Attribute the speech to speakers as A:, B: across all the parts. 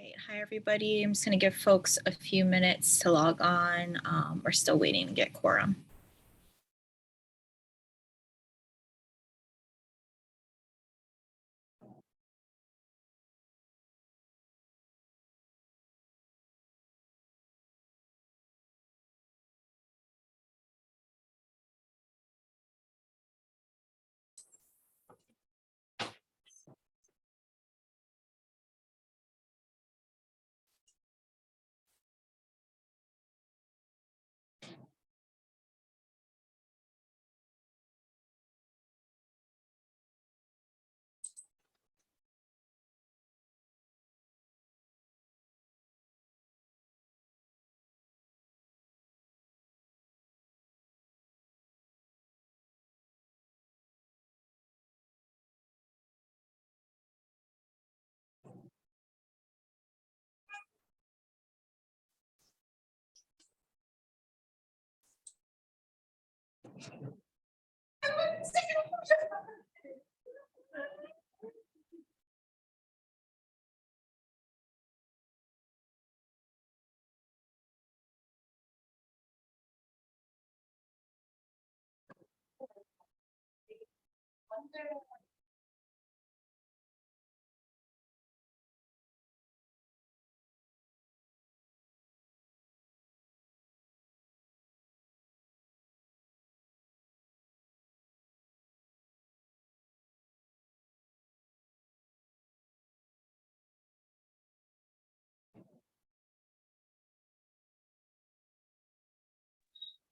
A: right, hi everybody. I'm just going to give folks a few minutes to log on. We're still waiting to get quorum.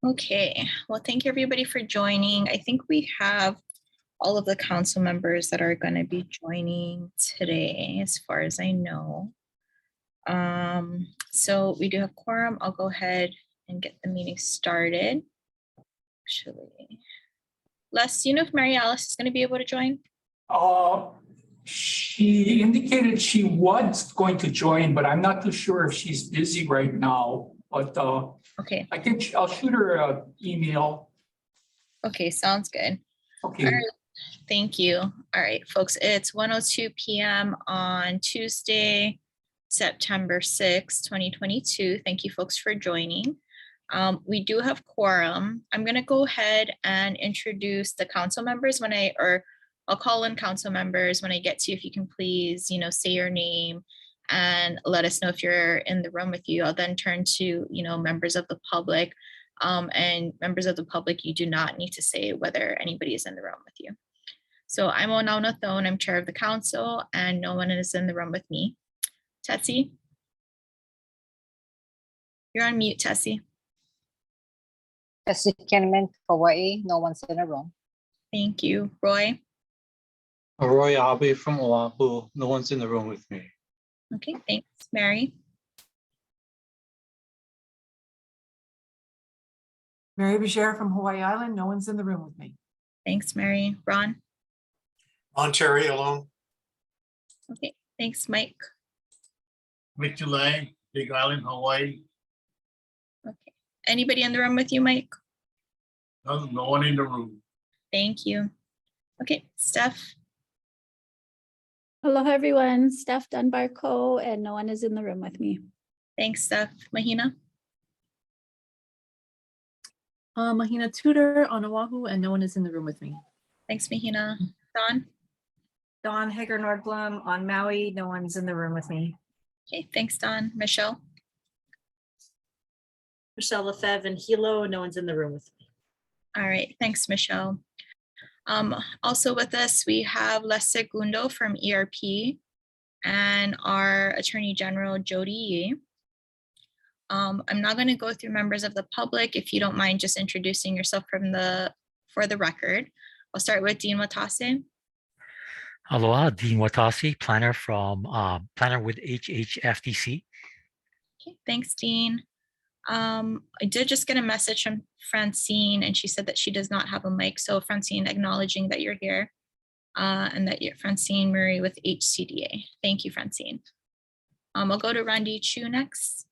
A: Okay, well, thank you everybody for joining. I think we have all of the council members that are going to be joining today, as far as I know. So we do have quorum. I'll go ahead and get the meeting started. Actually, Les, do you know if Mary Alice is going to be able to join?
B: She indicated she was going to join, but I'm not too sure if she's busy right now. But
A: Okay.
B: I'll shoot her an email.
A: Okay, sounds good.
B: Okay.
A: All right. Thank you. All right, folks, it's 1:02 p.m. on Tuesday, September 6, 2022. Thank you folks for joining. We do have quorum. I'm going to go ahead and introduce the council members I'll call in council members when I get to you. If you can please, say your name and let us know if you're in the room with you. I'll then turn to, members of the public. And members of the public, you do not need to say whether anybody is in the room with you. So I'm Onauna Thone, I'm chair of the council, and no one is in the room with me. Tessie? You're on mute, Tessie.
C: Tessie Kinman, Hawaii, no one's in the room.
A: Thank you. Roy?
D: Roy Abe from Oahu, no one's in the room with me.
A: Okay, thanks. Mary?
E: Mary Bashir from Hawaii Island, no one's in the room with me.
A: Thanks, Mary. Ron?
F: Ontario alone.
A: Okay, thanks, Mike.
F: Mitchell Lang, Big Island, Hawaii.
A: Okay. Anybody in the room with you, Mike?
F: No one in the room.
A: Thank you. Okay, Steph?
G: Hello, everyone. Steph Dunbar-Co, and no one is in the room with me.
A: Thanks, Steph. Mahina?
H: Mahina Tudor on Oahu, and no one is in the room with me.
A: Thanks, Mahina. Dawn?
I: Dawn Hager Nordblom on Maui, no one's in the room with me.
A: Okay, thanks, Dawn. Michelle?
J: Michelle Lefebvre and Hilo, no one's in the room with me.
A: All right, thanks, Michelle. Also with us, we have Les Segundo from ERP and our Attorney General, Jody Yee. I'm not going to go through members of the public. If you don't mind just introducing yourself for the record. I'll start with Dean Watase.
K: Aloha, Dean Watasi, planner with HHFDC.
A: Okay, thanks, Dean. I did just get a message from Francine, and she said that she does not have a mic. So Francine, acknowledging that you're here, and that you're Francine Murray with HCDA. Thank you, Francine. I'll go to Randy Chu next.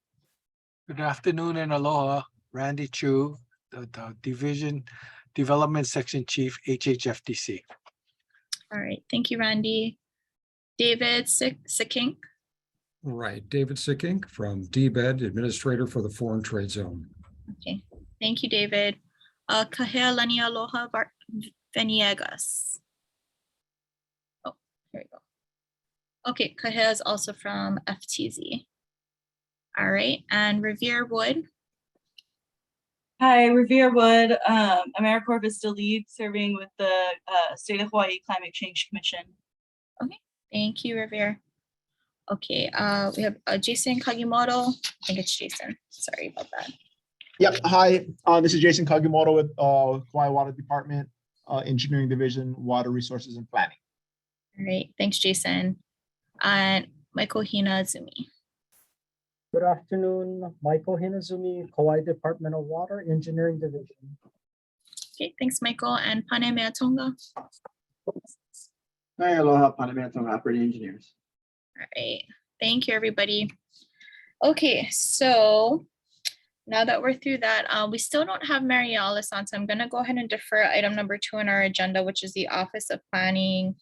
L: Good afternoon and aloha. Randy Chu, the Division Development Section Chief, HHFDC.
A: All right, thank you, Randy. David Sikink.
M: Right, David Sickink from DBED, Administrator for the Foreign Trade Zone.
A: Okay, thank you, David. Kahea Lani Aloha Veniegas. Oh, here we go. Okay, Kahea is also from FTZ. All right, and Revere Wood.
N: Hi, Revere Wood. AmeriCorp is still lead serving with the State of Hawaii Climate Change Commission.
A: Okay, thank you, Revere. Okay, we have Jason Kagimoto. I think it's Jason. Sorry about that.
O: Yep. Hi, this is Jason Kagimoto with Kauai Water Department, Engineering Division, Water Resources and Planning.
A: All right, thanks, Jason. And Michael Hinazumi.
P: Good afternoon, Michael Hinazumi, Kauai Department of Water Engineering Division.
A: Okay, thanks, Michael. And Pane Meatonga.
Q: Hi, aloha, Pane Meatonga, Operating Engineers.
A: All right, thank you, everybody. Okay, so now that we're through that, we still don't have Mary Alice on, so I'm gonna go ahead and defer item number 2 on our agenda, which is the Office of Planning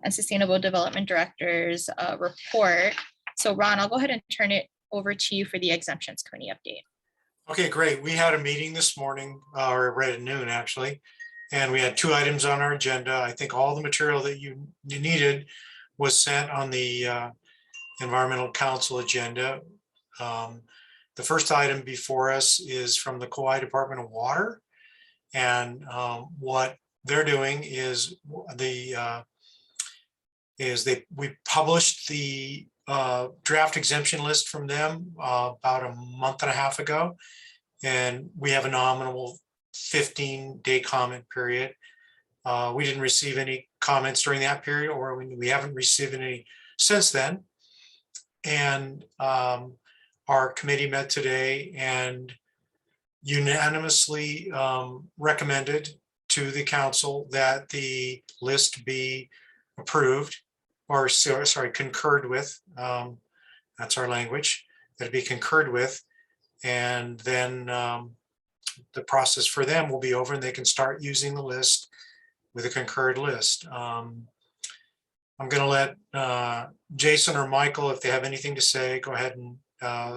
A: and Sustainable Development Director's report. So Ron, I'll go ahead and turn it over to you for the exemptions committee update.
F: Okay, great. We had a meeting this morning, or right at noon, actually, and we had 2 items on our agenda. I think all the material that you needed was sent on the Environmental Council agenda. The first item before us is from the Kauai Department of Water, and what they're doing is we published the draft exemption list from them about a month and a half ago, and we have a nominal 15-day comment period. We didn't receive any comments during that period, or we haven't received any since then. And our committee met today and unanimously recommended to the council that the list be approved, or sorry, concurred with. That's our language, that it be concurred with. And then the process for them will be over and they can start using the list with a concurred list. I'm going to let Jason or Michael, if they have anything to say, go ahead and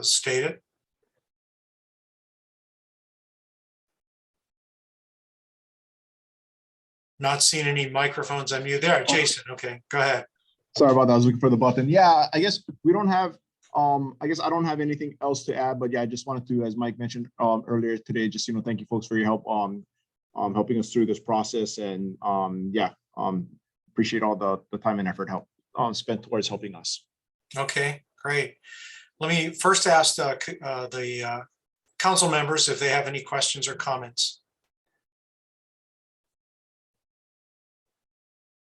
F: state it. Not seeing any microphones on mute there. Jason, okay, go ahead.
O: Sorry about that. I was looking for the button. Yeah, I guess we don't have, I guess I don't have anything else to add, but yeah, I just wanted to, as Mike mentioned earlier today, just, thank you folks for your help helping us through this process. And yeah, appreciate all the time and effort spent towards helping us.
F: Okay, great. Let me first ask the council members if they have any questions or comments.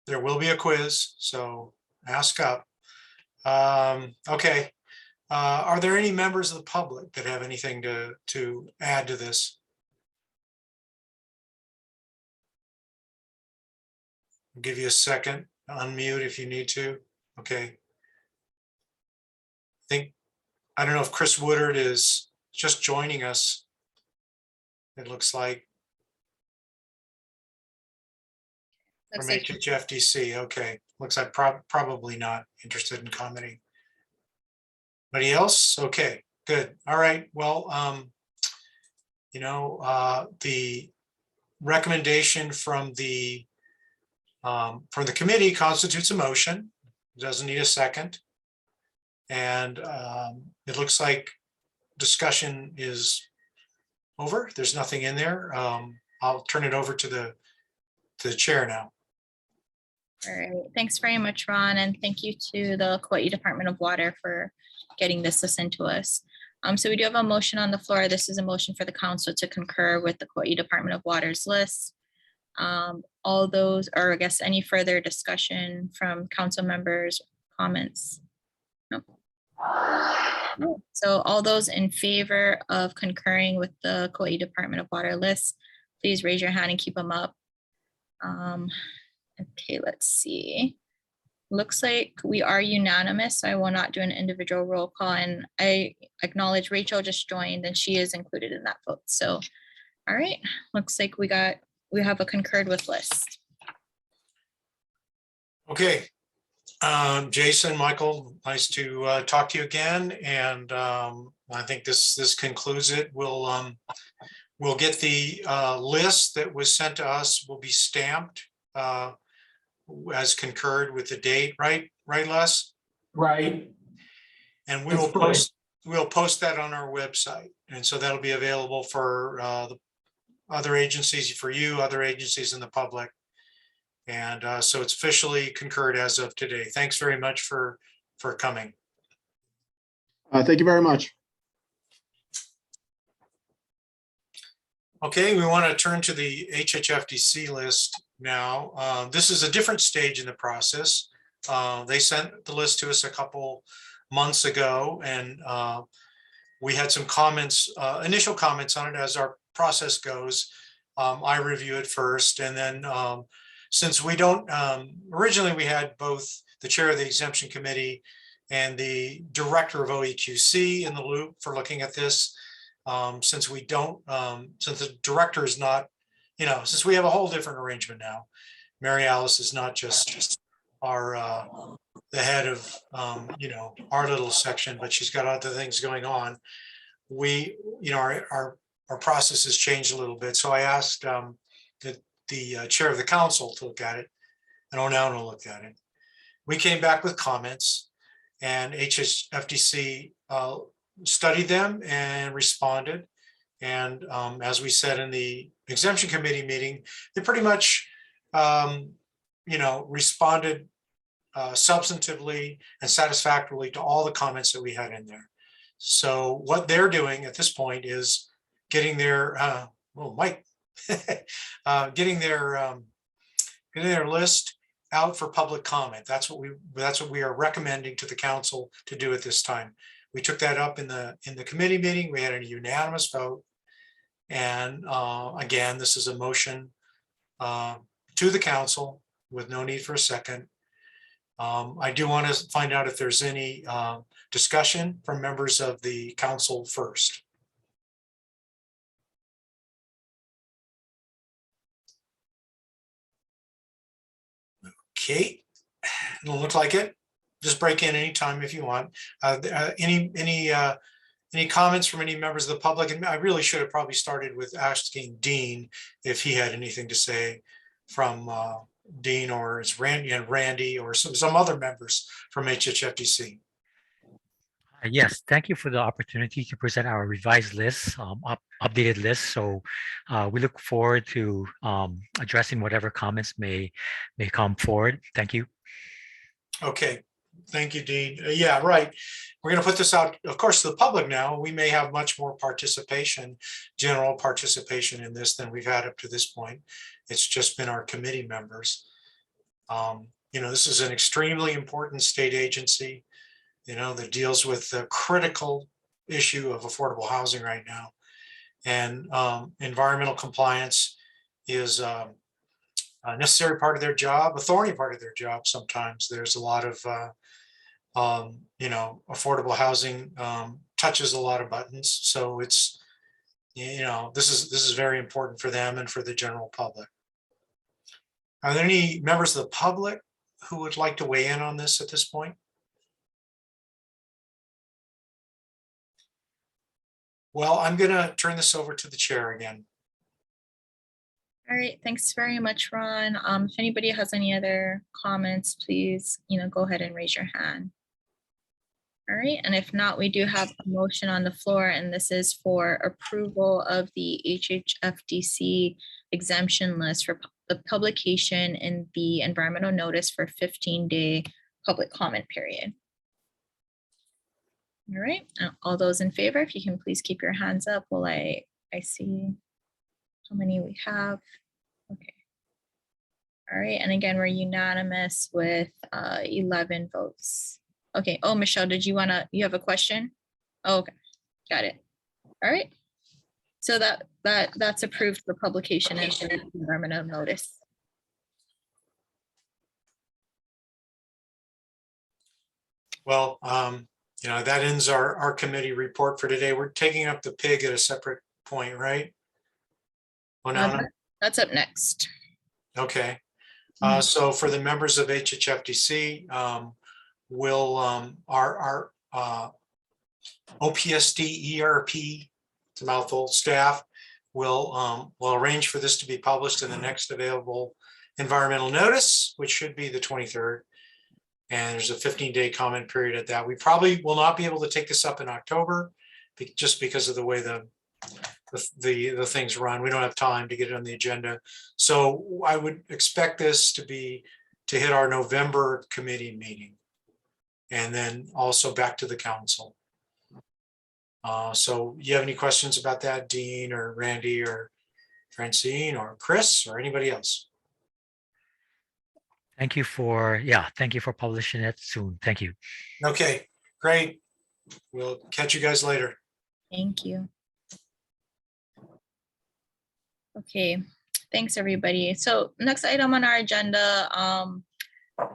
F: There will be a quiz, so ask up. Okay. Are there any members of the public that have anything to add to this? I'll give you a second to unmute if you need to. Okay. I don't know if Chris Woodard is just joining us. It looks like. From HHFDC. Okay. Looks like probably not interested in commenting. Anybody else? Okay, good. All right. Well, the recommendation from the committee constitutes a motion. It doesn't need a second. And it looks like discussion is over. There's nothing in there. I'll turn it over to the chair now.
A: All right, thanks very much, Ron, and thank you to the Kauai Department of Water for getting this sent to us. So we do have a motion on the floor. This is a motion for the council to concur with the Kauai Department of Water's list. All those, or I guess any further discussion from council members, comments? No. So all those in favor of concurring with the Kauai Department of Water list, please raise your hand and keep them up. Okay, let's see. Looks like we are unanimous, so I will not do an individual roll call, and I acknowledge Rachel just joined and she is included in that vote. So, all right, looks like we have a concurred with list.
F: Okay, Jason, Michael, nice to talk to you again. And I think this concludes it. We'll get the list that was sent to us will be stamped as concurred with the date, right, Les?
B: Right.
F: And
B: That's correct.
F: we'll post that on our website. And so that'll be available for the other agencies, for you, other agencies in the public. And so it's officially concurred as of today. Thanks very much for coming.
O: Thank you very much.
F: Okay, we want to turn to the HHFDC list now. This is a different stage in the process. They sent the list to us a couple months ago, and we had some comments, initial comments on it. As our process goes, I review it first, and then since we don't, originally we had both the chair of the exemption committee and the director of OEQC in the loop for looking at this. Since we don't, since the director is not, since we have a whole different arrangement now, Mary Alice is not just our, the head of, our little section, but she's got other things going on. We, our process has changed a little bit. So I asked the chair of the council to look at it, and Onana looked at it. We came back with comments, and HHFDC studied them and responded. And as we said in the exemption committee meeting, they pretty much, responded substantively and satisfactorily to all the comments that we had in there. So what they're doing at this point is getting their, Mike, getting their list out for public comment. That's what we are recommending to the council to do at this time. We took that up in the committee meeting. We had a unanimous vote. And again, this is a motion to the council with no need for a second. I do want to find out if there's any discussion from members of the council first. Okay, it don't look like it. Just break in anytime if you want. Any comments from any members of the public? And I really should have probably started with asking Dean if he had anything to say from Dean, or it's Randy or some other members from HHFDC.
K: Yes, thank you for the opportunity to present our revised list, updated list. So we look forward to addressing whatever comments may come forward. Thank you.
F: Okay, thank you, Dean. Yeah, right. We're going to put this out, of course, to the public now. We may have much more participation, general participation in this than we've had up to this point. It's just been our committee members. This is an extremely important state agency, that deals with the critical issue of affordable housing right now. And environmental compliance is a necessary part of their job, a thorny part of their job. Sometimes there's a lot of, affordable housing touches a lot of buttons. So it's, this is very important for them and for the general public. Are there any members of the public who would like to weigh in on this at this point? Well, I'm going to turn this over to the chair again.
A: All right, thanks very much, Ron. If anybody has any other comments, please, go ahead and raise your hand. All right, and if not, we do have a motion on the floor, and this is for approval of the HHFDC exemption list for the publication in the environmental notice for 15-day public comment period. All right, all those in favor, if you can please keep your hands up while I see how many we have. Okay. All right, and again, we're unanimous with 11 votes. Okay. Oh, Michelle, you have a question? Oh, okay, got it. All right. So that's approved for publication in the environmental notice.
F: Well, that ends our committee report for today. We're taking up the pig at a separate point, right?
A: That's up next.
F: Okay. So for the members of HHFDC, our OPSD ERP, it's a mouthful, staff will arrange for this to be published in the next available environmental notice, which should be the 23rd. And there's a 15-day comment period at that. We probably will not be able to take this up in October just because of the way the things run. We don't have time to get it on the agenda. So I would expect this to hit our November committee meeting and then also back to the council. So you have any questions about that, Dean or Randy or Francine or Chris or anybody else?
K: Thank you for publishing it soon. Thank you.
F: Okay, great. We'll catch you guys later.
A: Thank you. Okay, thanks everybody. So next item on our agenda,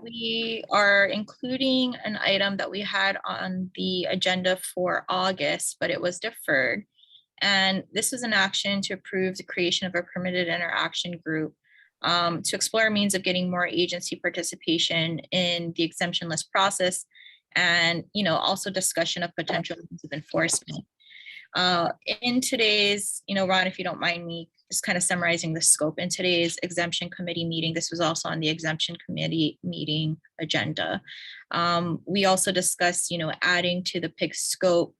A: we are including an item that we had on the agenda for August, but it was deferred. And this was an action to approve the creation of a permitted interaction group to explore means of getting more agency participation in the exemption list process, and also discussion of potential means of enforcement. In today's, Ron, if you don't mind me just kind of summarizing the scope, in today's exemption committee meeting, this was also on the exemption committee meeting agenda. We also discussed, adding to the PIG scope,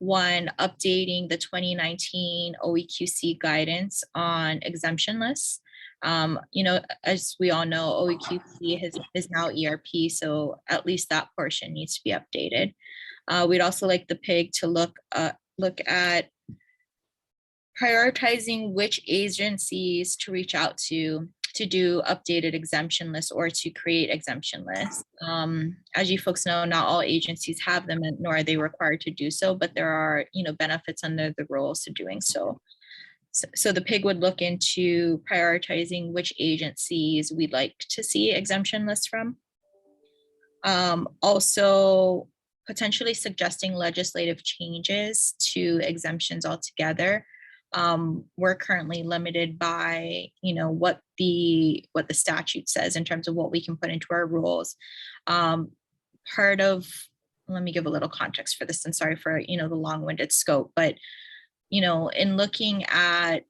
A: one, updating the 2019 OEQC guidance on exemption lists. As we all know, OEQC is now ERP, so at least that portion needs to be updated. We'd also like the PIG to look at prioritizing which agencies to reach out to do updated exemption lists or to create exemption lists. As you folks know, not all agencies have them, and nor are they required to do so, but there are benefits under the rules to doing so. So the PIG would look into prioritizing which agencies we'd like to see exemption lists from. Also, potentially suggesting legislative changes to exemptions altogether. We're currently limited by, what the statute says in terms of what we can put into our rules. Let me give a little context for this, and sorry for, the long-winded scope, but, in looking at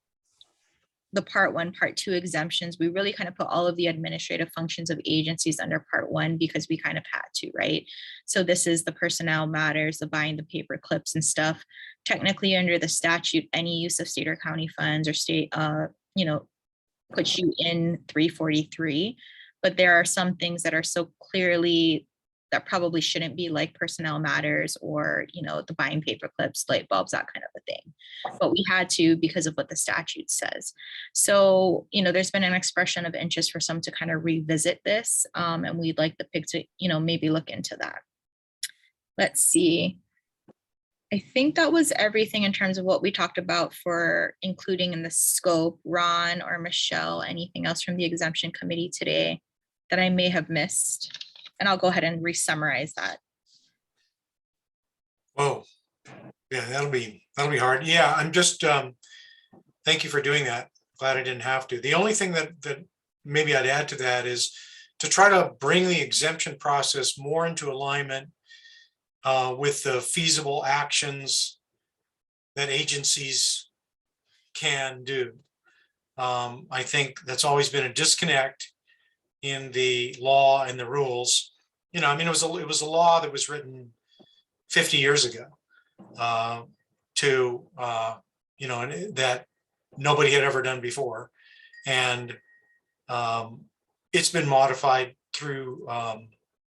A: the part 1, part 2 exemptions, we really kind of put all of the administrative functions of agencies under part 1 because we kind of had to, right? So this is the personnel matters, the buying the paper clips and stuff. Technically under the statute, any use of state or county funds or state, puts you in 343, but there are some things that are so clearly that probably shouldn't be, like personnel matters or, the buying paper clips, light bulbs, that kind of a thing. But we had to because of what the statute says. So, there's been an expression of interest for some to kind of revisit this, and we'd like the PIG to, maybe look into that. Let's see. I think that was everything in terms of what we talked about for including in the scope. Ron or Michelle, anything else from the exemption committee today that I may have missed? And I'll go ahead and re-summarize that.
F: Whoa, yeah, that'll be hard. Yeah, I'm just, thank you for doing that. Glad I didn't have to. The only thing that maybe I'd add to that is to try to bring the exemption process more into alignment with the feasible actions that agencies can do. I think that's always been a disconnect in the law and the rules. It was a law that was written 50 years ago that nobody had ever done before. And it's been modified through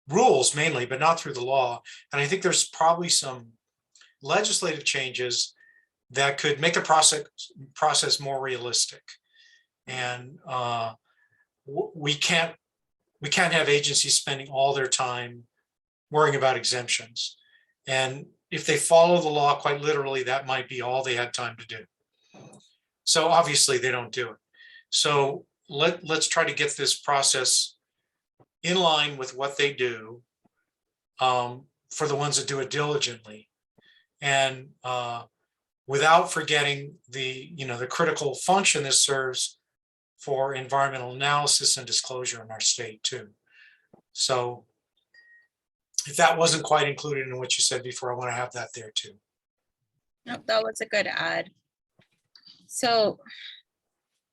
F: rules mainly, but not through the law. And I think there's probably some legislative changes that could make the process more realistic. And we can't have agencies spending all their time worrying about exemptions. And if they follow the law quite literally, that might be all they had time to do. So obviously they don't do it. So let's try to get this process in line with what they do for the ones that do it diligently, and without forgetting the critical function this serves for environmental analysis and disclosure in our state too. So if that wasn't quite included in what you said before, I want to have that there too.
A: Nope, that was a good add. So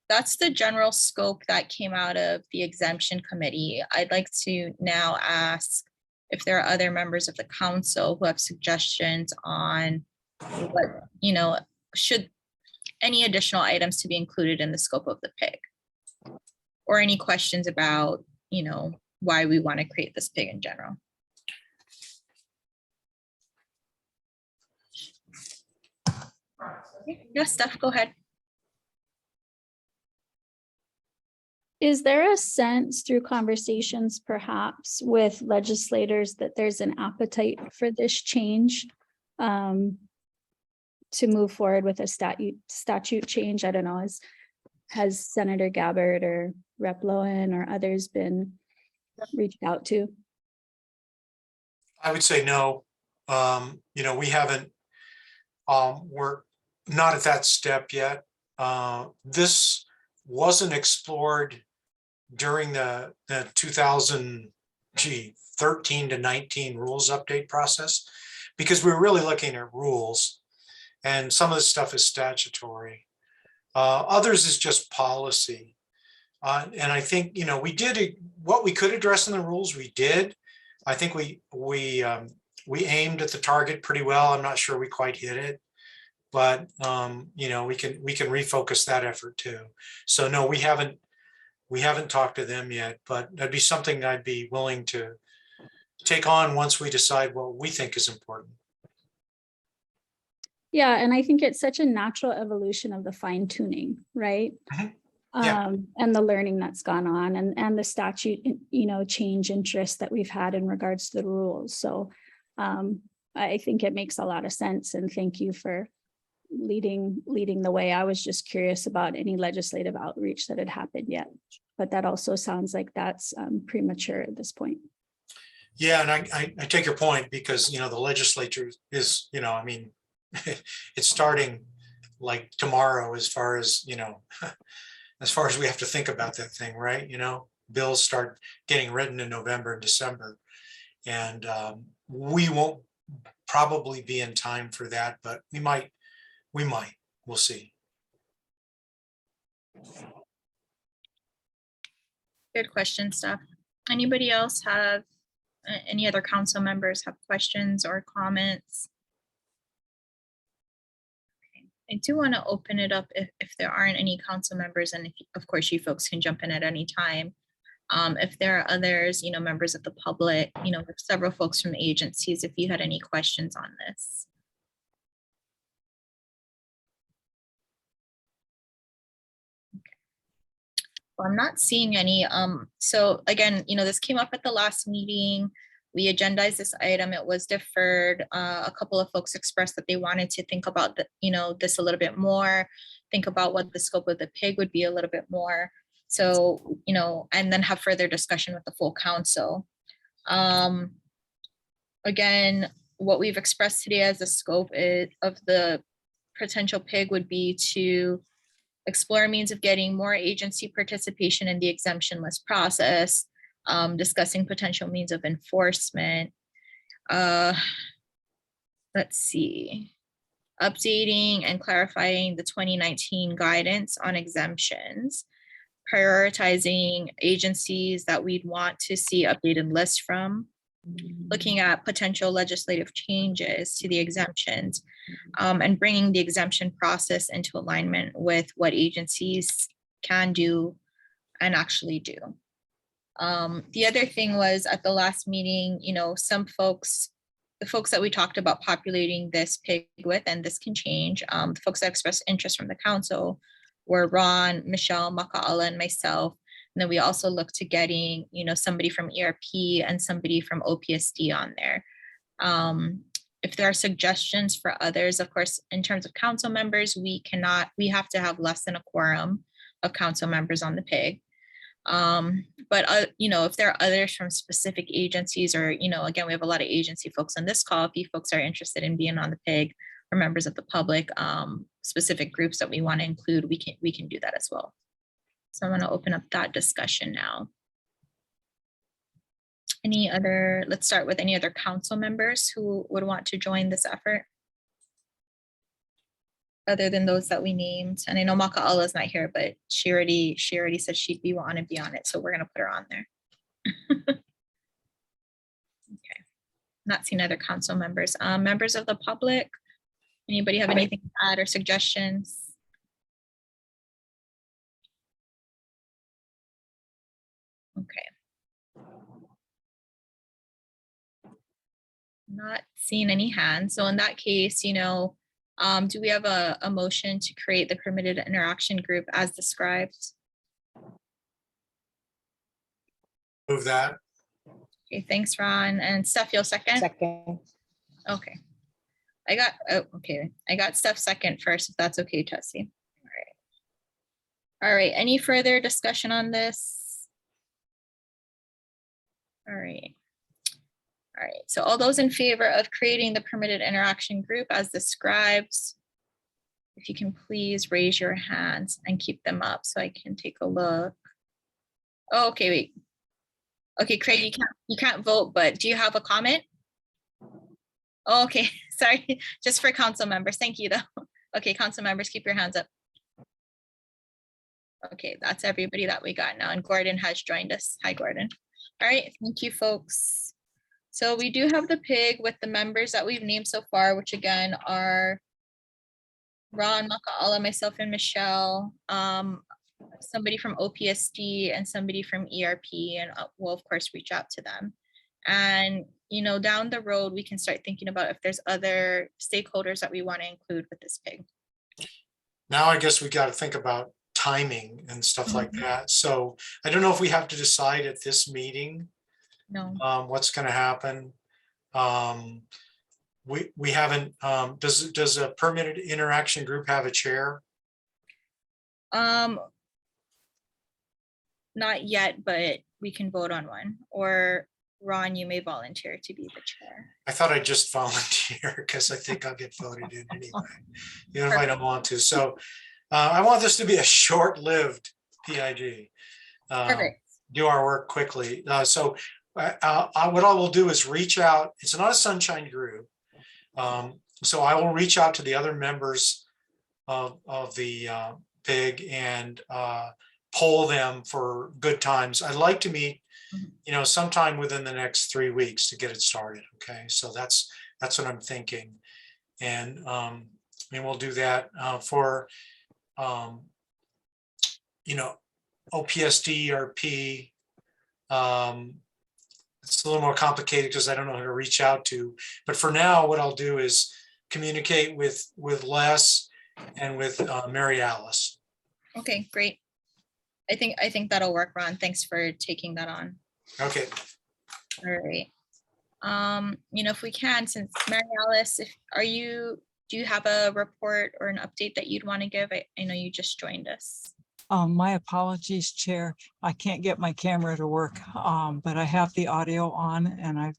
A: that's the general scope that came out of the exemption committee. I'd like to now ask if there are other members of the council who have suggestions on what, should any additional items to be included in the scope of the PIG, or any questions about, why we want to create this PIG in general. Yes, Steph, go ahead.
G: Is there a sense through conversations perhaps with legislators that there's an appetite for this change to move forward with a statute change? I don't know, has Senator Gabbard or Rep. Lowen or others been reached out to?
F: I would say no. We haven't, we're not at that step yet. This wasn't explored during the 2013 to 19 rules update process, because we're really looking at rules, and some of the stuff is statutory. Others is just policy. And I think, we did what we could address in the rules, we did. I think we aimed at the target pretty well. I'm not sure we quite hit it, but we can refocus that effort too. So no, we haven't talked to them yet, but that'd be something I'd be willing to take on once we decide what we think is important.
G: Yeah, and I think it's such a natural evolution of the fine tuning, right?
F: Yeah.
G: And the learning that's gone on, and the statute, change interest that we've had in regards to the rules. So I think it makes a lot of sense, and thank you for leading the way. I was just curious about any legislative outreach that had happened yet, but that also sounds like that's premature at this point.
F: Yeah, and I take your point, because the legislature is, it's starting like tomorrow, as far as we have to think about that thing, right? Bills start getting written in November and December, and we won't probably be in time for that, but we might, we'll see.
A: Good question, Steph. Anybody else have, any other council members have questions or comments? Okay. I do want to open it up if there aren't any council members, and of course you folks can jump in at any time. If there are others, members of the public, several folks from the agencies, if you had any questions on this. I'm not seeing any. So again, this came up at the last meeting. We agendized this item. It was deferred. A couple of folks expressed that they wanted to think about this a little bit more, think about what the scope of the PIG would be a little bit more. So, and then have further discussion with the full council. Again, what we've expressed today as the scope of the potential PIG would be to explore means of getting more agency participation in the exemption list process, discussing potential means of enforcement. Let's see, updating and clarifying the 2019 guidance on exemptions, prioritizing agencies that we'd want to see updated lists from, looking at potential legislative changes to the exemptions, and bringing the exemption process into alignment with what agencies can do and actually do. The other thing was, at the last meeting, some folks, the folks that we talked about populating this PIG with, and this can change, the folks that expressed interest from the council were Ron, Michelle, Makaala, and myself. And then we also looked to getting, somebody from ERP and somebody from OPSD on there. If there are suggestions for others, of course, in terms of council members, we have to have less than a quorum of council members on the PIG. But if there are others from specific agencies, or, again, we have a lot of agency folks on this call. If you folks are interested in being on the PIG, or members of the public, specific groups that we want to include, we can do that as well. So I'm going to open up that discussion now. Any other, let's start with any other council members who would want to join this effort? Other than those that we named. And I know Maka'ala is not here, but she already said she'd want to be on it. So we're going to put her on there. Okay. Not seeing other council members. Members of the public, anybody have anything to add or suggestions? Okay. Not seeing any hands. So in that case, you know, do we have a motion to create the permitted interaction group as described?
F: Move that.
A: Okay, thanks, Ron. And Steph, you'll second?
C: Second.
A: Okay. I got Steph second first, if that's okay, Tessie. All right, any further discussion on this? All right. All right, so all those in favor of creating the permitted interaction group as described, if you can please raise your hands and keep them up so I can take a look. Oh, okay, wait. Okay, Craig, you can't vote, but do you have a comment? Oh, okay, sorry, just for council members. Thank you though. Okay, council members, keep your hands up. Okay, that's everybody that we got now. And Gordon has joined us. Hi, Gordon. All right, thank you, folks. So we do have the PIG with the members that we've named so far, which again are Ron, Maka'ala, myself, and Michelle, somebody from OPSD and somebody from ERP, and we'll of course reach out to them. And you know, down the road, we can start thinking about if there's other stakeholders that we want to include with this PIG.
F: Now, I guess we got to think about timing and stuff like that. So I don't know if we have to decide at this meeting what's going to happen. We haven't, does a permitted interaction group have a chair?
A: Not yet, but we can vote on one. Or Ron, you may volunteer to be the chair.
F: I thought I'd just volunteer because I think I'll get voted in anyway, even if I don't want to. So I want this to be a short-lived PIG. Do our work quickly. So what I will do is reach out. It's not a sunshine group. So I will reach out to the other members of the PIG and poll them for good times. I'd like to meet, you know, sometime within the next 3 weeks to get it started. Okay, so that's what I'm thinking, and we'll do that for you know, OPSD or P. It's a little more complicated because I don't know who to reach out to. But for now, what I'll do is communicate with Les and with Mary Alice.
A: Okay, great. I think that'll work, Ron. Thanks for taking that on.
F: Okay.
A: All right. You know, if we can, since Mary Alice, do you have a report or an update that you'd want to give? I know you just joined us.
R: My apologies, Chair. I can't get my camera to work, but I have the audio on, and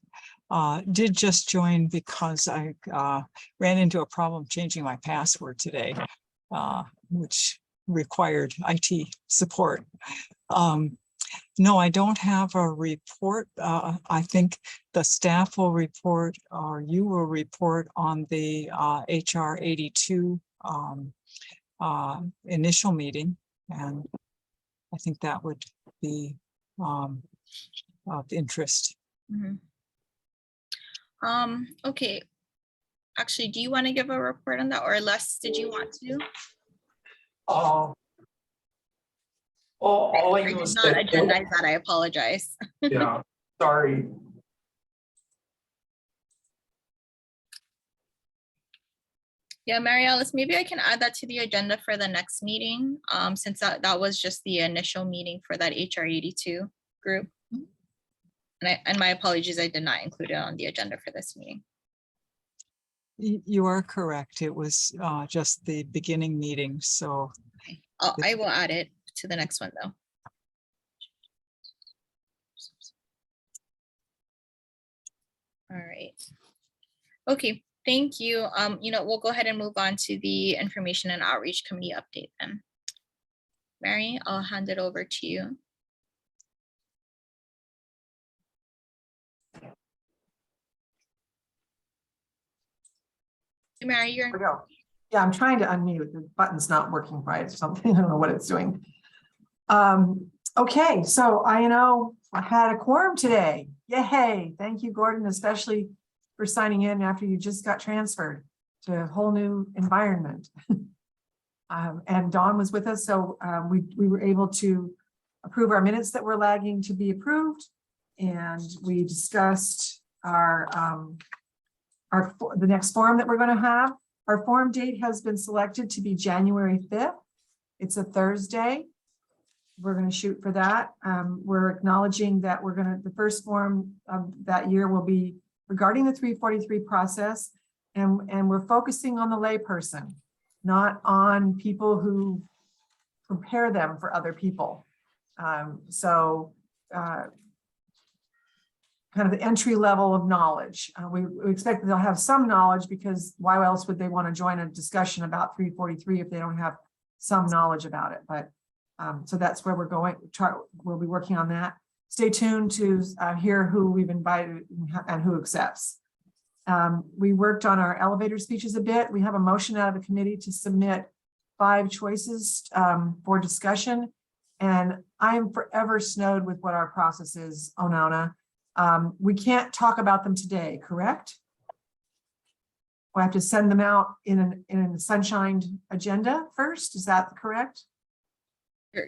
R: I did just join because I ran into a problem changing my password today, which required IT support. No, I don't have a report. I think the staff will report, or you will report on the HR 82 initial meeting. And I think that would be of interest.
A: Okay. Actually, do you want to give a report on that, or Les, did you want to?
B: All I
A: I
B: know
A: did
B: is
A: not agendize that. I apologize.
B: Yeah, sorry.
A: Yeah, Mary Alice, maybe I can add that to the agenda for the next meeting, since that was just the initial meeting for that HR 82 group. And my apologies, I did not include it on the agenda for this meeting.
R: You are correct. It was just the beginning meeting, so.
A: I will add it to the next one though. All right. Okay, thank you. You know, we'll go ahead and move on to the Information and Outreach Committee update then. Mary, I'll hand it over to you. Mary, you're
E: There we go. Yeah, I'm trying to unmute. The button's not working right or something. I don't know what it's doing. Okay, so I know I had a quorum today. Yay. Thank you, Gordon, especially for signing in after you just got transferred to a whole new environment. And Dawn was with us, so we were able to approve our minutes that were lagging to be approved. And we discussed the next forum that we're going to have. Our forum date has been selected to be January 5th. It's a Thursday. We're going to shoot for that. We're acknowledging that the first forum of that year will be regarding the 343 process. And we're focusing on the layperson, not on people who prepare them for other people. Kind of the entry level of knowledge. We expect that they'll have some knowledge, because why else would they want to join a discussion about 343 if they don't have some knowledge about it? But so that's where we're going. We'll be working on that. Stay tuned to hear who we've invited and who accepts. We worked on our elevator speeches a bit. We have a motion out of the committee to submit 5 choices for discussion. And I am forever snowed with what our process is, Onona. We can't talk about them today, correct? We have to send them out in a sunshined agenda first. Is that correct?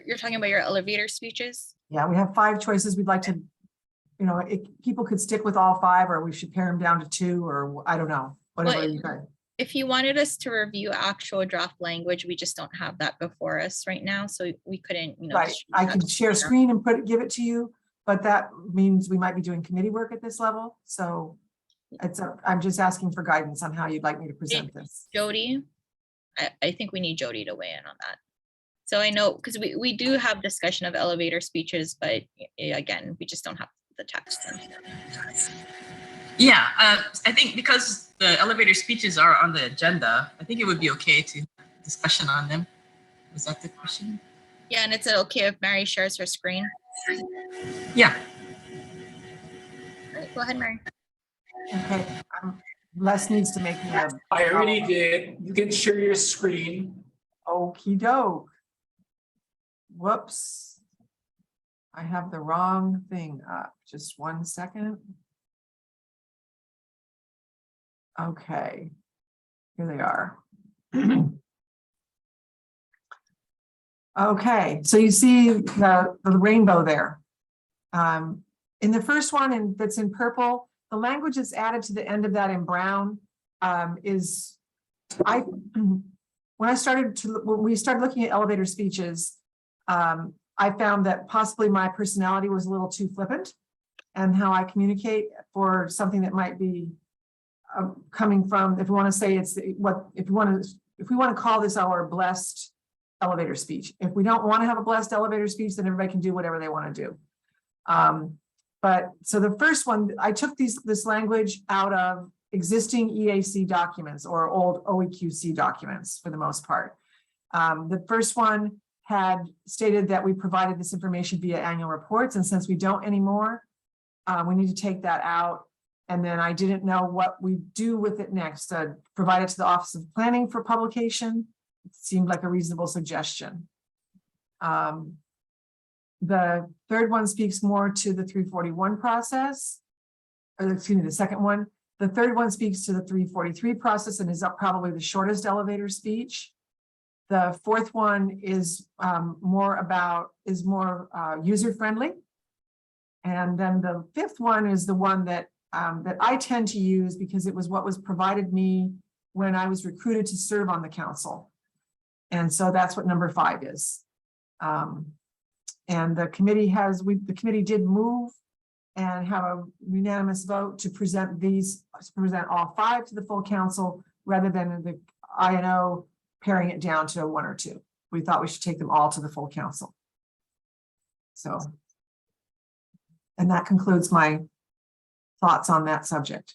A: You're talking about your elevator speeches?
E: Yeah, we have 5 choices. We'd like to, people could stick with all 5, or we should pare them down to 2, or I don't know, whatever
A: Well,
E: you guys.
A: If you wanted us to review actual draft language, we just don't have that before us right now. So we couldn't,
E: Right, I can share screen and give it to you, but that means we might be doing committee work at this level. So I'm just asking for guidance on how you'd like me to present this.
A: Jody, I think we need Jody to weigh in on that. So I know, because we do have discussion of elevator speeches, but again, we just don't have the text.
S: Yeah, I think because the elevator speeches are on the agenda, I think it would be okay to discussion on them. Was that the question?
A: Yeah, and it's okay if Mary shares her screen?
S: Yeah.
A: All right, go ahead, Mary.
E: Okay, Les needs to make me a.
B: I already did. You can share your screen.
E: Okie doke. Whoops. I have the wrong thing up. Just 1 second. Okay, here they are. Okay, so you see the rainbow there. In the first one, that's in purple, the language that's added to the end of that in brown when we started looking at elevator speeches, I found that possibly my personality was a little too flippant, and how I communicate for something that might be coming from, if we want to say if we want to call this our blessed elevator speech. If we don't want to have a blessed elevator speech, then everybody can do whatever they want to do. But so the first one, I took this language out of existing EAC documents or old OEQC documents for the most part. The first one had stated that we provided this information via annual reports, and since we don't anymore, we need to take that out. And then I didn't know what we do with it next. Provide it to the Office of Planning for publication. It seemed like a reasonable suggestion. The third one speaks more to the 341 process, or excuse me, the second one. The third one speaks to the 343 process and is probably the shortest elevator speech. The fourth one is more user-friendly. And then the fifth one is the one that I tend to use because it was what was provided me when I was recruited to serve on the council. And so that's what number 5 is. And the committee did move and have a unanimous vote to present all 5 to the full council rather than the INO paring it down to 1 or 2. We thought we should take them all to the full council. So, and that concludes my thoughts on that subject.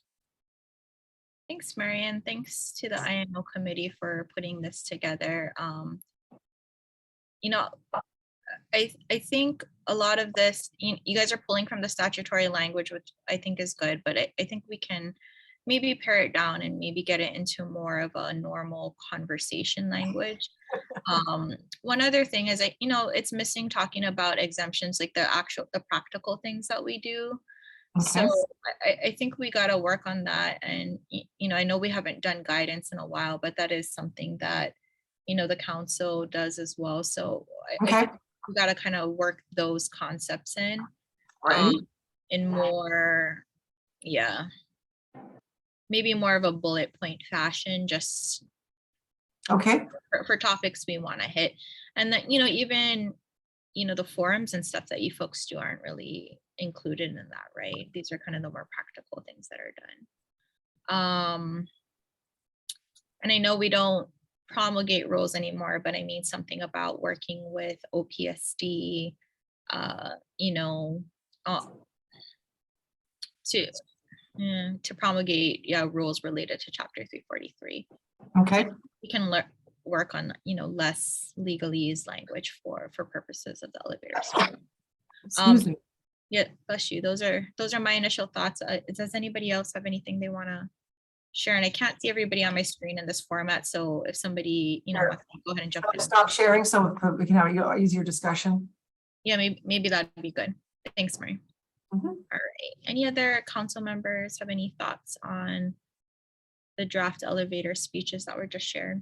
A: Thanks, Marian. Thanks to the INO committee for putting this together. I think a lot of this, you guys are pulling from the statutory language, which I think is good, but I think we can maybe pare it down and maybe get it into more of a normal conversation language. One other thing is it's missing talking about exemptions, like the practical things that we do. So I think we got to work on that. And, I know we haven't done guidance in a while, but that is something that, the council does as well. So I think we got to kind of work those concepts in more, maybe more of a bullet point fashion, just for topics we want to hit. And that, even, the forums and stuff that you folks do aren't really included in that, right? These are kind of the more practical things that are done. And I know we don't promulgate rules anymore, but I mean something about working with OPSD, to promulgate rules related to Chapter 343. We can work on less legalese language for purposes of the elevator.
E: Excuse me.
A: Yeah, bless you. Those are my initial thoughts. Does anybody else have anything they want to share? And I can't see everybody on my screen in this format, so if somebody wants to go ahead and jump in.
E: Stop sharing so we can have an easier discussion.
A: Yeah, maybe that'd be good. Thanks, Marie. All right. Any other council members have any thoughts on the draft elevator speeches that were just shared?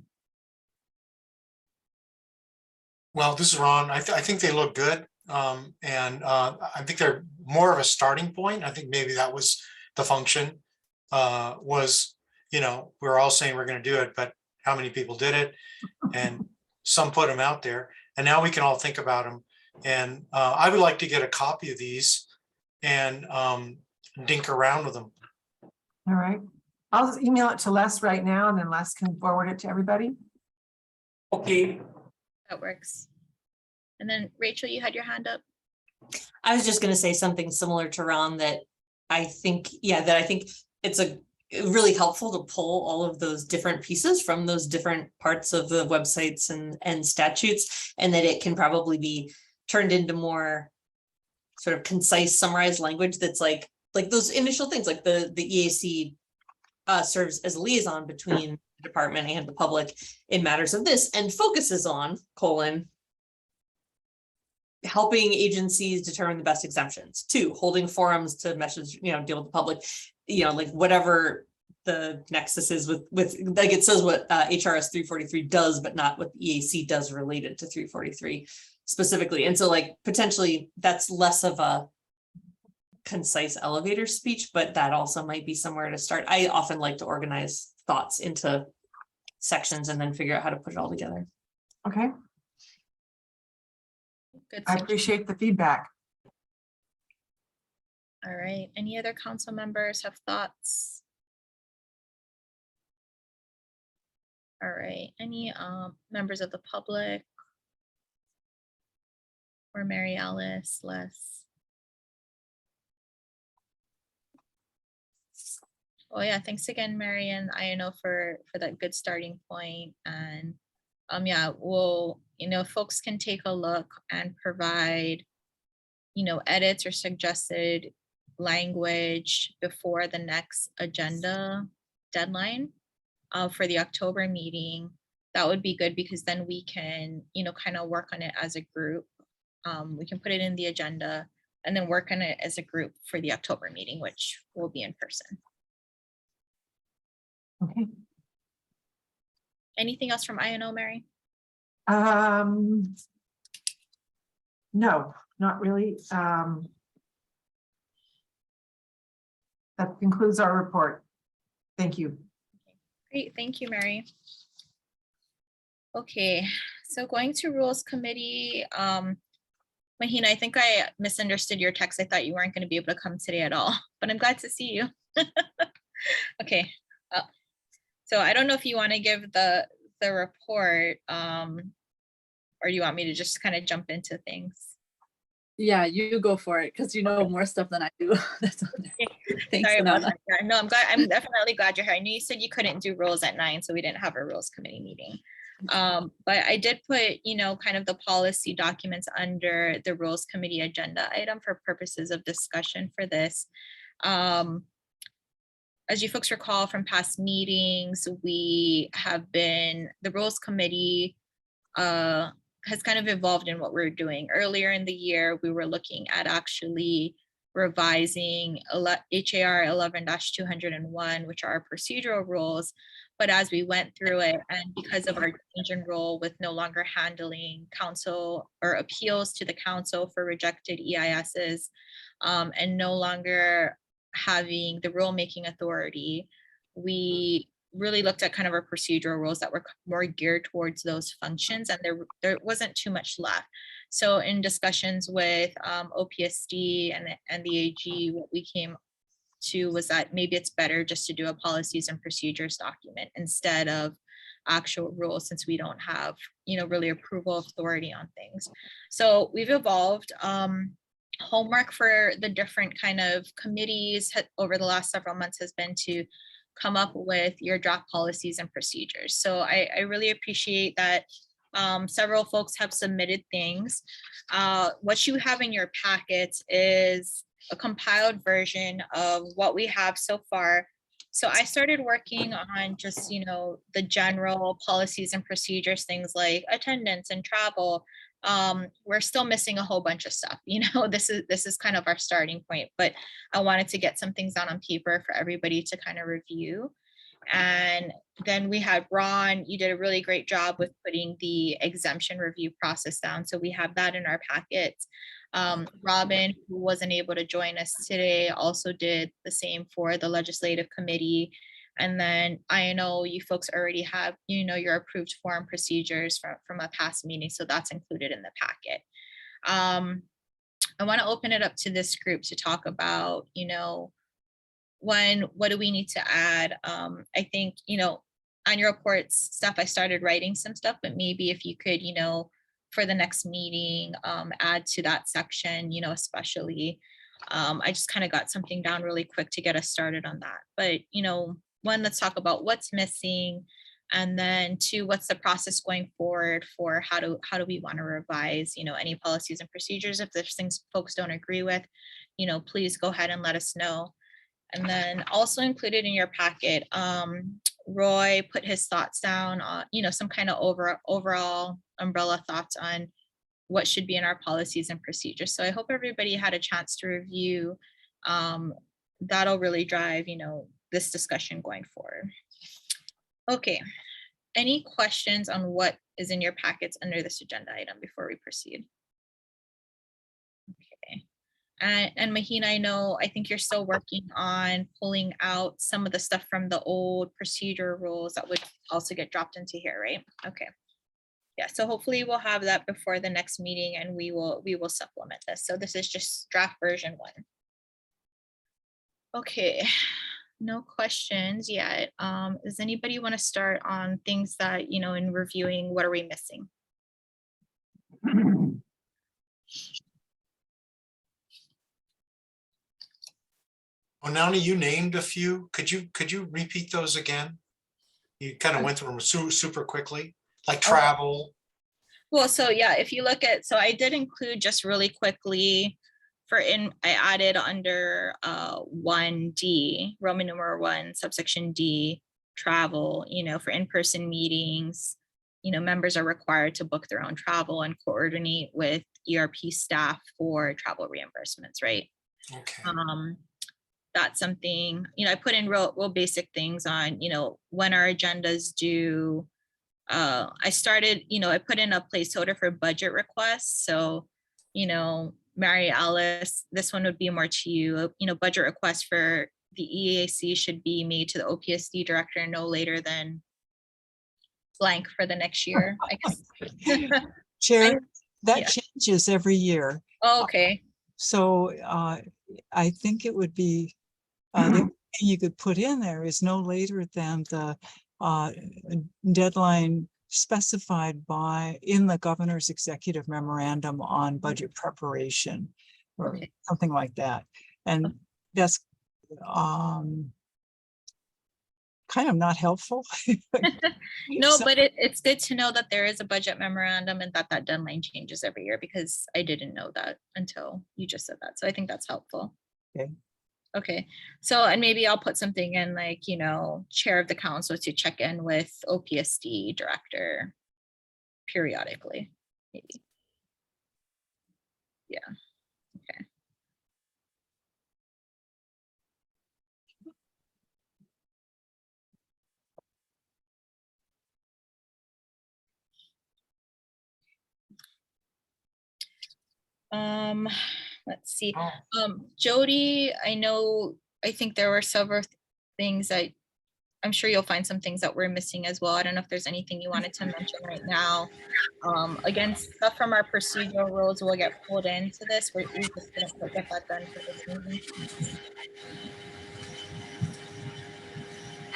F: Well, this is Ron. I think they look good. And I think they're more of a starting point. I think maybe that was the function, was, we're all saying we're going to do it, but how many people did it? And some put them out there. And now we can all think about them. And I would like to get a copy of these and dink around with them.
E: All right. I'll just email it to Les right now, and then Les can forward it to everybody.
B: Okay.
A: That works. And then Rachel, you had your hand up.
T: I was just going to say something similar to Ron, that I think it's really helpful to pull all of those different pieces from those different parts of the websites and statutes, and that it can probably be turned into more sort of concise, summarized language that's like those initial things, like the EAC serves as a liaison between the department and the public in matters of this, and focuses on helping agencies determine the best exemptions, 2, holding forums to message, deal with the public, like whatever the nexus is with like it says what HRS 343 does, but not what the EAC does related to 343 specifically. And so like potentially that's less of a concise elevator speech, but that also might be somewhere to start. I often like to organize thoughts into sections and then figure out how to put it all together.
E: Okay.
A: Good.
E: I appreciate the feedback.
A: All right. Any other council members have thoughts? All right. Any members of the public? Or Mary Alice, Les? Oh yeah, thanks again, Mary and INO for that good starting point. And yeah, we'll, folks can take a look and provide, edits or suggested language before the next agenda deadline for the October meeting. That would be good, because then we can, kind of work on it as a group. We can put it in the agenda and then work on it as a group for the October meeting, which will be in person.
E: Okay.
A: Anything else from INO, Mary?
E: No, not really. That concludes our report. Thank you.
A: Great, thank you, Mary. Okay, so going to Rules Committee, Mahina, I think I misunderstood your text. I thought you weren't going to be able to come today at all, but I'm glad to see you. Okay, so I don't know if you want to give the report, or do you want me to just kind of jump into things?
H: Yeah, you go for it, because you know more stuff than I do. That's okay. Thanks,
A: Sorry about
H: Anana.
A: that. No, I'm definitely glad you're here. I knew you said you couldn't do rules at 9, so we didn't have a rules committee meeting. But I did put, kind of the policy documents under the Rules Committee agenda item for purposes of discussion for this. As you folks recall from past meetings, the Rules Committee has kind of evolved in what we're doing. Earlier in the year, we were looking at actually revising HAR 11-201, which are our procedural rules. But as we went through it, and because of our change in role with no longer handling council or appeals to the council for rejected EISs, and no longer having the rulemaking authority, we really looked at kind of our procedural rules that were more geared towards those functions, and there wasn't too much left. So in discussions with OPSD and the AG, what we came to was that maybe it's better just to do a policies and procedures document instead of actual rules, since we don't have, really approval authority on things. So we've evolved. Homework for the different kind of committees over the last several months has been to come up with your draft policies and procedures. So I really appreciate that several folks have submitted things. What you have in your packets is a compiled version of what we have so far. So I started working on just, the general policies and procedures, things like attendance and travel. We're still missing a whole bunch of stuff. This is kind of our starting point, but I wanted to get some things down on paper for everybody to kind of review. And then we had Ron, you did a really great job with putting the exemption review process down. So we have that in our packets. Robin, who wasn't able to join us today, also did the same for the legislative committee. And then I know you folks already have, your approved form procedures from a past meeting. So that's included in the packet. I want to open it up to this group to talk about, what do we need to add? I think, on your reports stuff, I started writing some stuff, but maybe if you could, for the next meeting, add to that section, especially, I just kind of got something down really quick to get us started on that. But, one, let's talk about what's missing. And then two, what's the process going forward for how do we want to revise, any policies and procedures? If there's things folks don't agree with, please go ahead and let us know. And then also included in your packet, Roy put his thoughts down on, some kind of overall umbrella thoughts on what should be in our policies and procedures. So I hope everybody had a chance to review. That'll really drive, this discussion going forward. Okay, any questions on what is in your packets under this agenda item before we proceed? Okay. And Mahina, I think you're still working on pulling out some of the stuff from the old procedure rules that would also get dropped into here, right? Okay. Yeah, so hopefully we'll have that before the next meeting, and we will supplement this. So this is just draft version 1. Okay, no questions yet. Does anybody want to start on things that, in reviewing, what are we missing?
F: Onani, you named a few. Could you repeat those again? You kind of went through them super quickly, like travel.
A: Well, so yeah, if you look at, so I did include just really quickly I added under 1D, Roman numeral 1, subsection D, travel, for in-person meetings, members are required to book their own travel and coordinate with ERP staff for travel reimbursements, right?
F: Okay.
A: That's something, I put in real basic things on, when our agendas due. I started, I put in a placeholder for budget requests. So, Mary Alice, this one would be more to you, budget requests for the EAC should be made to the OPSD director no later than blank for the next year, I guess.
R: Chair, that changes every year.
A: Oh, okay.
R: So I think it would be, the only thing you could put in there is no later than the deadline specified in the governor's executive memorandum on budget preparation, or something like that. And that's kind of not helpful.
A: No,
R: So-
A: but it's good to know that there is a budget memorandum and that deadline changes every year, because I didn't know that until you just said that. So I think that's helpful.
R: Okay.
A: Okay, so and maybe I'll put something in like, chair of the council to check in with OPSD director periodically, maybe. Yeah, okay. Let's see. Jody, I think there were several things I'm sure you'll find some things that we're missing as well. I don't know if there's anything you wanted to mention right now. Again, stuff from our procedural rules will get pulled into this. We just didn't quite get that done for this meeting.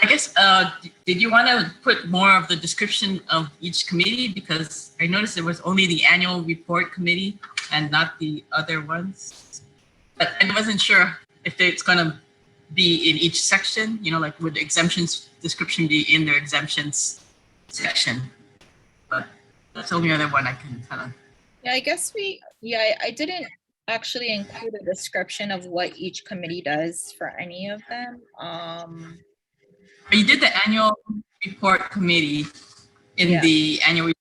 S: I guess, did you want to put more of the description of each committee? Because I noticed there was only the annual report committee and not the other ones. But I wasn't sure if it's going to be in each section, like would the exemptions description be in their exemptions section? But that's the only other one I can kind of.
A: Yeah, I guess I didn't actually include a description of what each committee does for any of them.
S: You did the annual report committee in the annual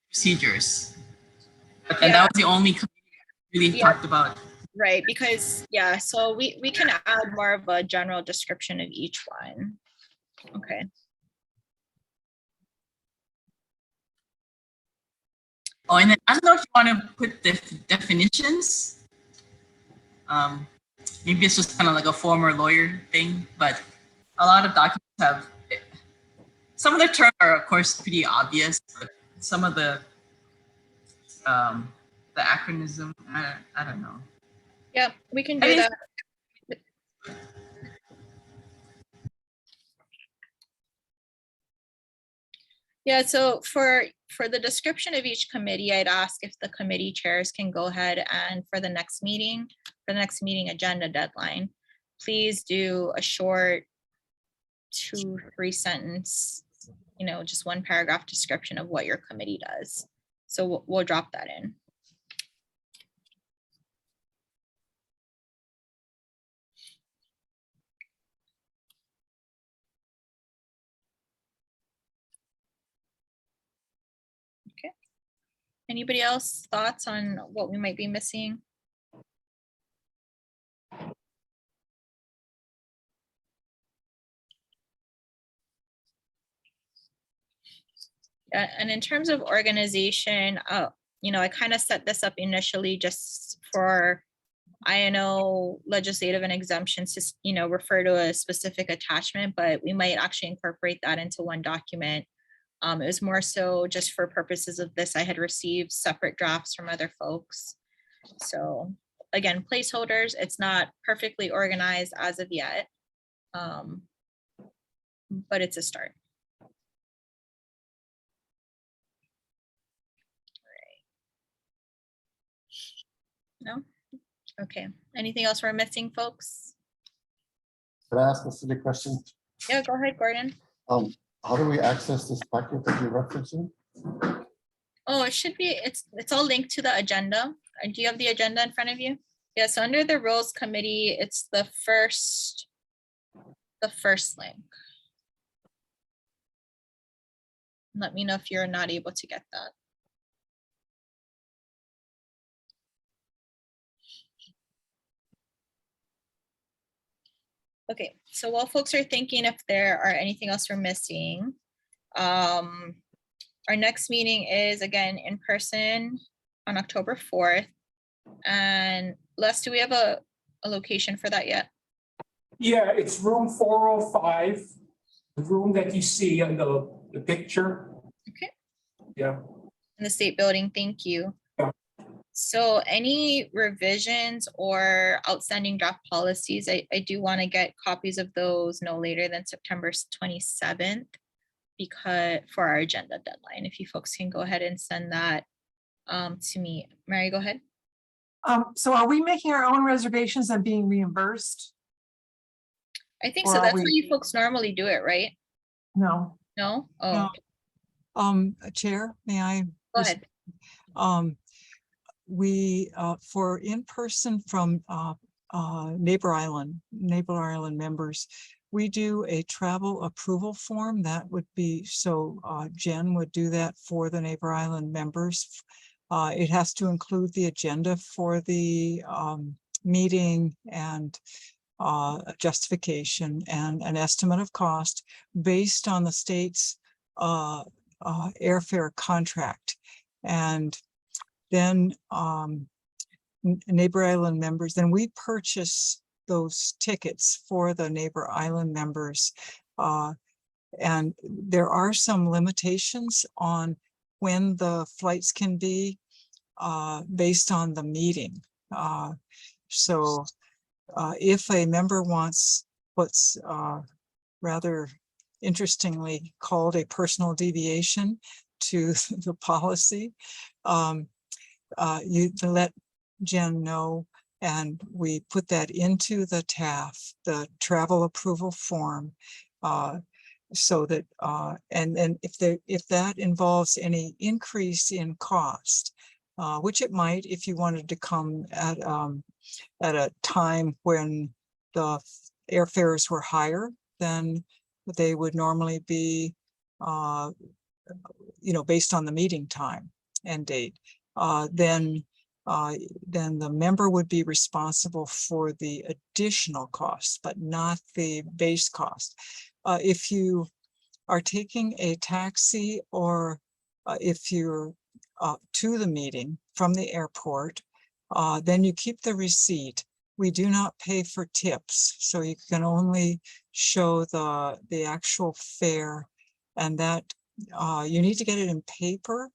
S: procedures. But then that was the only committee that really talked about.
A: Right, because, so we can add more of a general description of each one. Okay.
S: Oh, and then I don't know if you want to put the definitions. Maybe it's just kind of like a former lawyer thing, but a lot of documents have, some of the terms are of course pretty obvious, but some of the acronym, I don't know.
A: Yeah, we can do that. Yeah, so for the description of each committee, I'd ask if the committee chairs can go ahead and for the next meeting agenda deadline, please do a short 2-3 sentence, just one paragraph description of what your committee does. So we'll drop that in. Okay. Anybody else thoughts on what we might be missing? And in terms of organization, I kind of set this up initially just for INO legislative and exemptions to, refer to a specific attachment, but we might actually incorporate that into one document. It was more so just for purposes of this. I had received separate drafts from other folks. So again, placeholders, it's not perfectly organized as of yet, but it's a start. No? Okay. Anything else we're missing, folks?
U: Could I ask a silly question?
A: Yeah, go ahead, Gordon.
U: How do we access this packet that you're referencing?
A: Oh, it should be, it's all linked to the agenda. Do you have the agenda in front of you? Yeah, so under the Rules Committee, it's the first link. Let me know if you're not able to get that. Okay, so while folks are thinking if there are anything else we're missing, our next meeting is again in person on October 4th. And Les, do we have a location for that yet?
B: Yeah, it's room 405, the room that you see on the picture.
A: Okay.
B: Yeah.
A: In the State Building, thank you. So any revisions or outstanding draft policies, I do want to get copies of those no later than September 27th because for our agenda deadline, if you folks can go ahead and send that to me. Mary, go ahead.
E: So are we making our own reservations and being reimbursed?
A: I think
E: Or
A: so.
E: are
A: That's how
E: we-
A: you folks normally do it, right?
E: No.
A: No?
R: No.
A: Oh,
R: Chair, may I?
A: go ahead.
R: We, for in-person from Neighbor Island members, we do a travel approval form. That would be, so Jen would do that for the Neighbor Island members. It has to include the agenda for the meeting and a justification and an estimate of cost based on the state's airfare contract. And then Neighbor Island members, then we purchase those tickets for the Neighbor Island members. And there are some limitations on when the flights can be based on the meeting. So if a member wants what's rather interestingly called a personal deviation to the policy, you let Jen know, and we put that into the TAF, the travel approval form, so that and if that involves any increase in cost, which it might if you wanted to come at a time when the airfares were higher than they would normally be, based on the meeting time and date, then the member would be responsible for the additional costs, but not the base cost. If you are taking a taxi or if you're to the meeting from the airport, then you keep the receipt. We do not pay for tips, so you can only show the actual fare, and that you need to get it in paper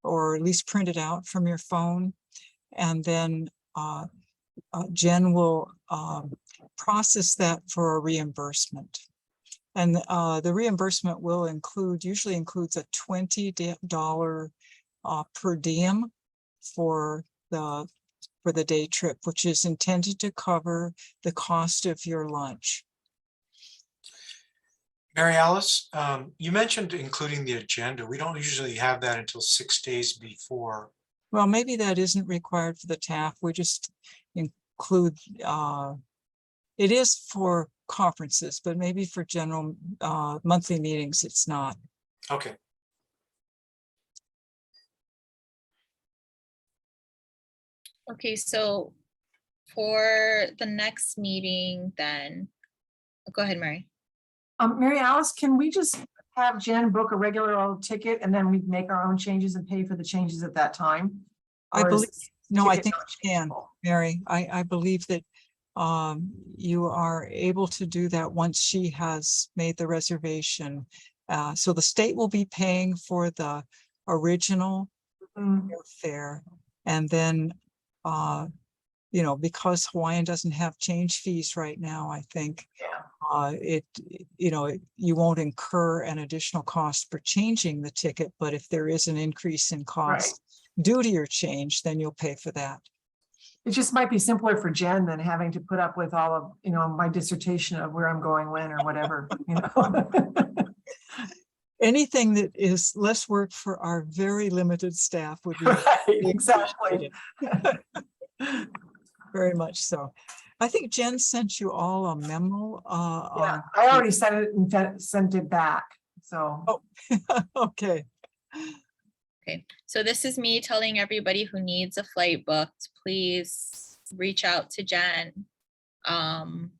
R: or at least print it out from your phone. And then Jen will process that for a reimbursement. And the reimbursement will usually includes a $20 per diem for the day trip, which is intended to cover the cost of your lunch.
F: Mary Alice, you mentioned including the agenda. We don't usually have that until 6 days before.
R: Well, maybe that isn't required for the TAF. We just include, it is for conferences, but maybe for general monthly meetings, it's not.
F: Okay.
A: Okay, so for the next meeting then, go ahead, Mary.
E: Mary Alice, can we just have Jen book a regular old ticket and then we make our own changes and pay for the changes at that time?
R: I
E: Or is
R: believe, no, I
E: ticket
R: think
E: not
R: you can,
E: changeable?
R: Mary. I believe that you are able to do that once she has made the reservation. So the state will be paying for the original airfare, and then because Hawaiian doesn't have change fees right now, I think you won't incur an additional cost for changing the ticket, but if there is an increase in cost due to your change, then you'll pay for that.
E: It just might be simpler for Jen than having to put up with all of, my dissertation of where I'm going when or whatever,
R: Anything that is less work for our very limited staff would be
E: exactly.
R: Very much so. I think Jen sent you all a memo.
E: Yeah, I already sent it and sent it back. So.
R: Oh, okay.
A: Okay, so this is me telling everybody who needs a flight booked, please reach out to Jen and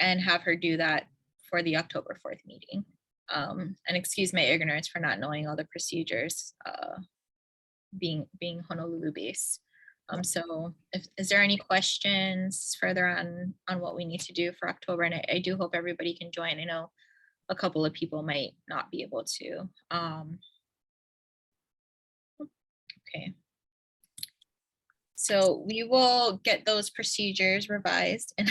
A: have her do that for the October 4th meeting. And excuse my ignorance for not knowing all the procedures, being Honolulu based. So is there any questions further on what we need to do for October? And I do hope everybody can join. I know a couple of people might not be able to. Okay. So we will get those procedures revised in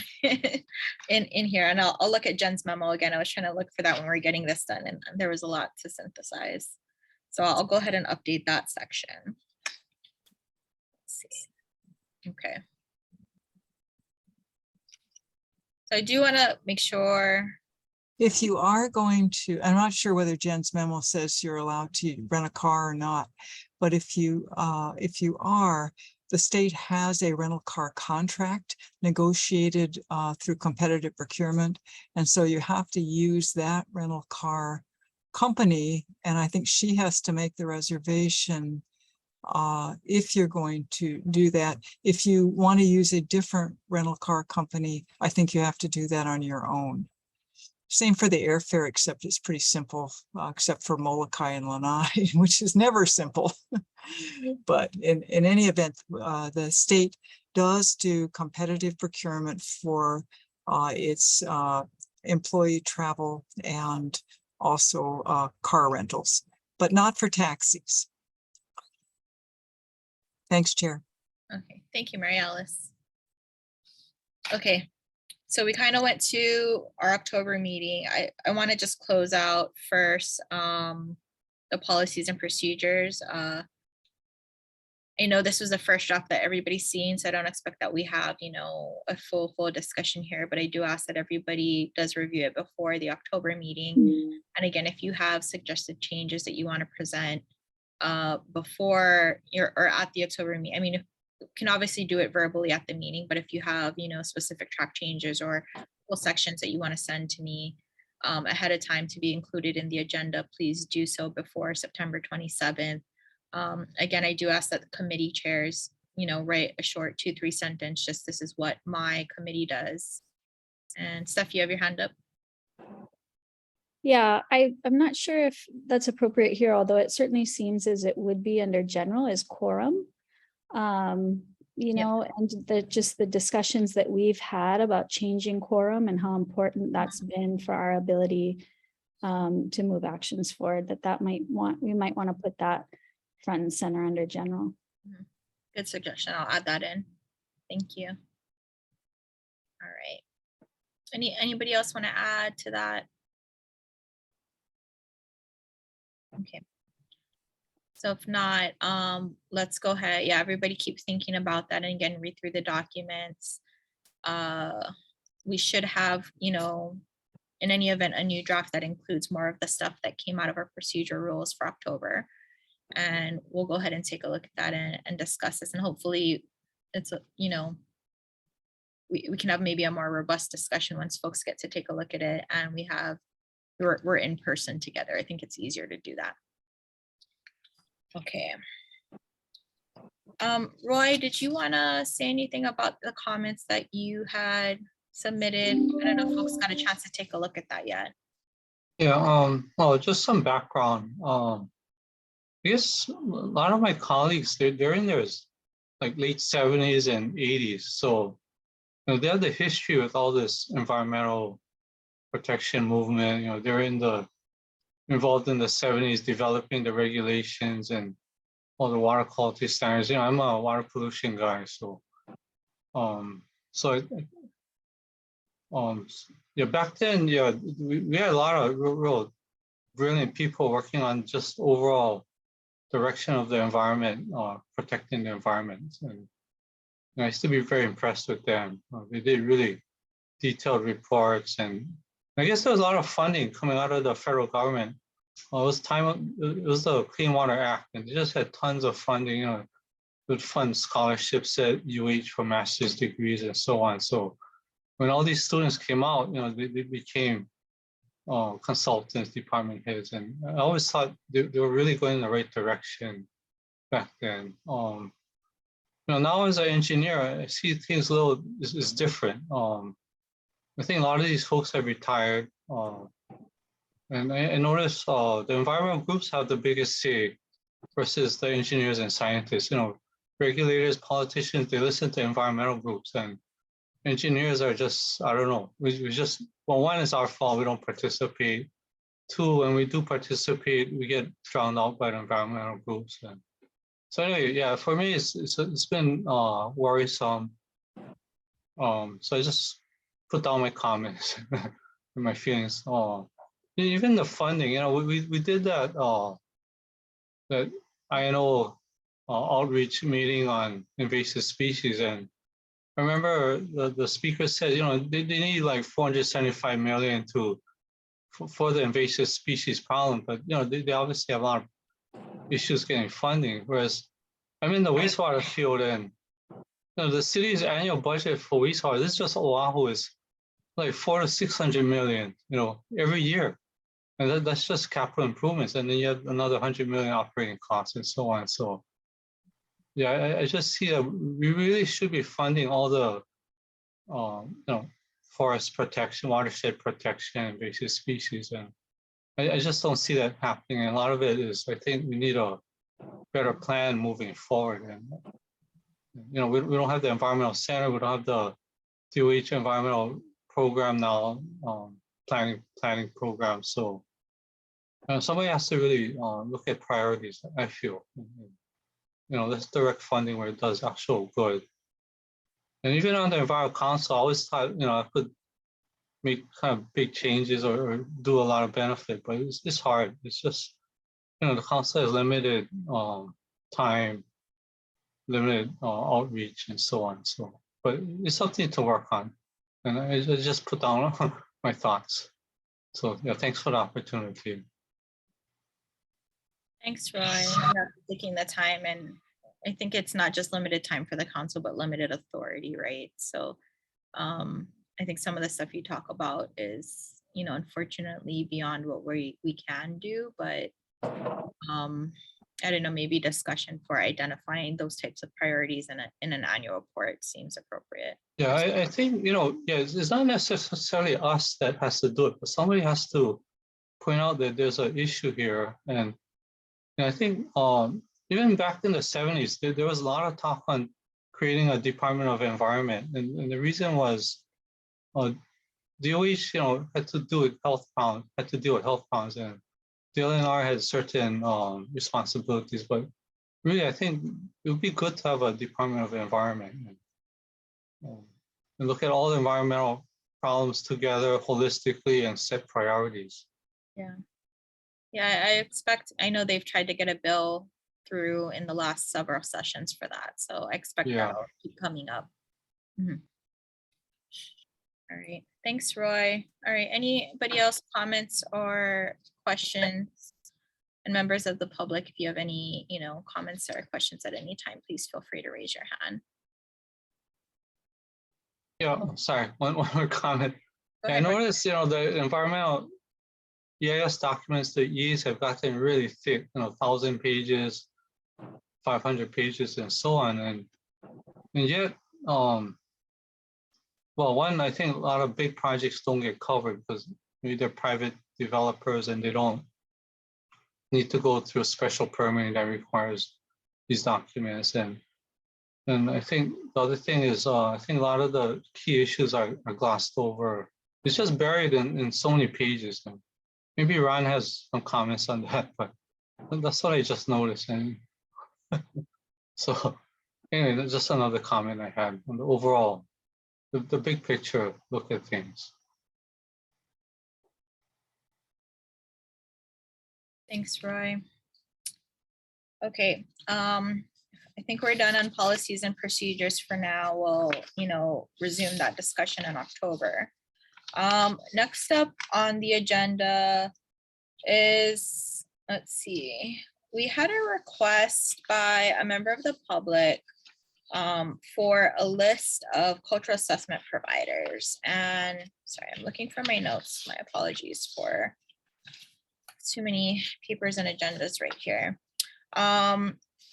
A: here, and I'll look at Jen's memo again. I was trying to look for that when we were getting this done, and there was a lot to synthesize. So I'll go ahead and update that section. Let's see. Okay. So I do want to make sure
R: If you are going to, I'm not sure whether Jen's memo says you're allowed to rent a car or not, but if you are, the state has a rental car contract negotiated through competitive procurement. And so you have to use that rental car company. And I think she has to make the reservation if you're going to do that. If you want to use a different rental car company, I think you have to do that on your own. Same for the airfare, except it's pretty simple, except for Molokai and Lanai, which is never simple. But in any event, the state does do competitive procurement for its employee travel and also car rentals, but not for taxis. Thanks, Chair.
A: Okay, thank you, Mary Alice. Okay, so we kind of went to our October meeting. I want to just close out first the policies and procedures. I know this was the first draft that everybody's seen, so I don't expect that we have, you know, a full discussion here, but I do ask that everybody does review it before the October meeting. And again, if you have suggested changes that you want to present before or at the October meeting, I mean, you can obviously do it verbally at the meeting, but if you have, you know, specific track changes or full sections that you want to send to me ahead of time to be included in the agenda, please do so before September 27th. Again, I do ask that the committee chairs, you know, write a short 2-3 sentence, just this is what my committee does. And Steph, you have your hand up.
G: Yeah, I'm not sure if that's appropriate here, although it certainly seems as it would be under general as quorum. You know, and just the discussions that we've had about changing quorum and how important that's been for our ability to move actions forward, we might want to put that front and center under general.
A: Good suggestion. I'll add that in. Thank you. All right. Anybody else want to add to that? Okay. So if not, let's go ahead. Yeah, everybody keep thinking about that and again, read through the documents. We should have, you know, in any event, a new draft that includes more of the stuff that came out of our procedure rules for October. And we'll go ahead and take a look at that and discuss this. And hopefully it's, you know, we can have maybe a more robust discussion once folks get to take a look at it and we're in person together. I think it's easier to do that. Okay. Roy, did you want to say anything about the comments that you had submitted? I don't know if folks got a chance to take a look at that yet.
D: Yeah, well, just some background. I guess a lot of my colleagues, they're in their like late 70s and 80s. So, you know, they have the history with all this environmental protection movement. You know, they're involved in the 70s, developing the regulations and all the water quality standards. You know, I'm a water pollution guy, so yeah, back then, yeah, we had a lot of real brilliant people working on just overall direction of the environment, protecting the environment. And I used to be very impressed with them. They did really detailed reports, and I guess there was a lot of funding coming out of the federal government. It was the Clean Water Act, and they just had tons of funding. You know, would fund scholarships at UH for master's degrees and so on. So when all these students came out, you know, they became consultants, department heads, and I always thought they were really going in the right direction back then. You know, now as an engineer, I see things a little is different. I think a lot of these folks have retired, and I noticed the environmental groups have the biggest say versus the engineers and scientists. You know, regulators, politicians, they listen to environmental groups, and engineers are just, I don't know, we just, well, one is our fault, we don't participate. Two, when we do participate, we get drowned out by the environmental groups. And so anyway, yeah, for me, it's been worrisome. So I just put down my comments and my feelings. Even the funding, you know, we did that INO outreach meeting on invasive species, and I remember the speaker said, you know, they need like 475 million to for the invasive species problem, but they obviously have a lot of issues getting funding. Whereas I'm in the wastewater field, and the city's annual budget for wastewater, this is just Oahu, is like 400 to 600 million, every year. And that's just capital improvements. And then you have another 100 million operating costs and so on. So yeah, I just see that we really should be funding all the, forest protection, watershed protection, invasive species. And I just don't see that happening. And a lot of it is, I think we need a better plan moving forward. And, we don't have the environmental center, we don't have the DOH environmental program now, planning program. So somebody has to really look at priorities, I feel. Let's direct funding where it does actual good. And even on the environmental council, I always thought, I could make kind of big changes or do a lot of benefit, but it's hard. It's just, the council has limited time, limited outreach and so on. So, but it's something to work on. And I just put down my thoughts. So yeah, thanks for the opportunity.
A: Thanks, Roy, for taking the time. And I think it's not just limited time for the council, but limited authority, right? So I think some of the stuff you talk about is, unfortunately beyond what we can do, but I don't know, maybe discussion for identifying those types of priorities in an annual report seems appropriate.
D: Yeah, I think, it's not necessarily us that has to do it, but somebody has to point out that there's an issue here. And I think even back in the 70s, there was a lot of talk on creating a Department of Environment. And the reason was DOH, had to do with health problems, and the LNR had certain responsibilities. But really, I think it would be good to have a Department of Environment and look at all the environmental problems together holistically and set priorities.
A: Yeah. Yeah, I know they've tried to get a bill through in the last several sessions for that. So I expect that'll keep coming up. Mhm. All right, thanks, Roy. All right, anybody else comments or questions? And members of the public, if you have any, comments or questions at any time, please feel free to raise your hand.
D: Yeah, sorry, one more comment.
A: Go
D: I
A: ahead, Roy.
D: noticed, the environmental EIS documents, the EAs have gotten really thick, 1,000 pages, 500 pages and so on. And yet, well, one, I think a lot of big projects don't get covered because maybe they're private developers and they don't need to go through a special permit that requires these documents. And I think the other thing is, I think a lot of the key issues are glossed over. It's just buried in so many pages. And maybe Ron has some comments on that, but that's what I just noticed. And so anyway, that's just another comment I had on the overall, the big picture look at things.
A: Thanks, Roy. Okay, I think we're done on policies and procedures for now. We'll, resume that discussion in October. Next up on the agenda is, let's see, we had a request by a member of the public for a list of cultural assessment providers. And sorry, I'm looking for my notes. My apologies for too many papers and agendas right here.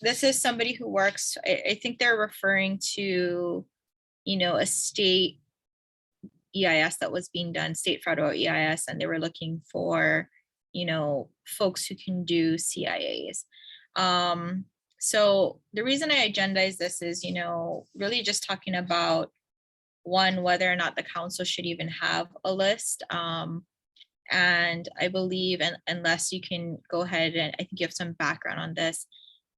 A: This is somebody who works, I think they're referring to, a state EIS that was being done, state federal EIS, and they were looking for, folks who can do CIAs. So the reason I agendize this is, really just talking about, one, whether or not the council should even have a list. And I believe, and unless you can go ahead and I think you have some background on this,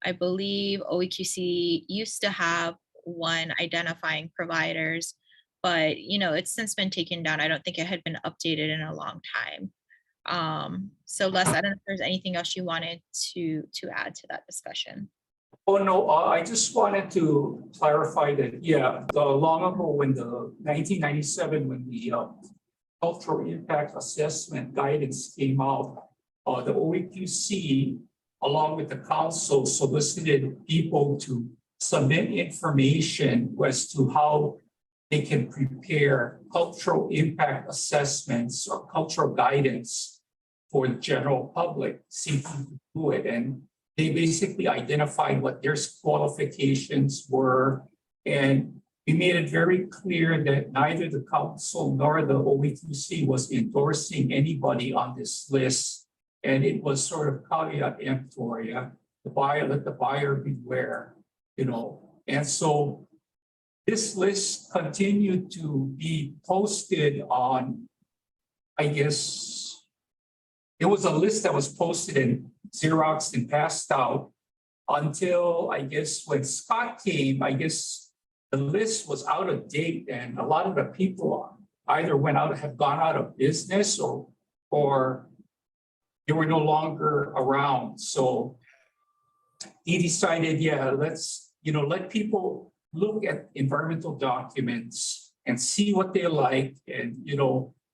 A: I believe OEQC used to have one identifying providers, but it's since been taken down. I don't think it had been updated in a long time. So Les, I don't know if there's anything else you wanted to add to that discussion.
B: Oh, no, I just wanted to clarify that, yeah, long ago when the 1997, when the cultural impact assessment guidance came out, the OEQC, along with the council, solicited people to submit information as to how they can prepare cultural impact assessments or cultural guidance for the general public seeking to do it. And they basically identified what their qualifications were. And we made it very clear that neither the council nor the OEQC was endorsing anybody on this list. And it was sort of caveat emptor, yeah, the buyer, let the buyer beware, you know. And so this list continued to be posted on, I guess, it was a list that was posted and Xeroxed and passed out until, I guess, when Scott came, I guess the list was out of date and a lot of the people either have gone out of business or they were no longer around. So he decided, yeah, let's, let people look at environmental documents and see what they like. And,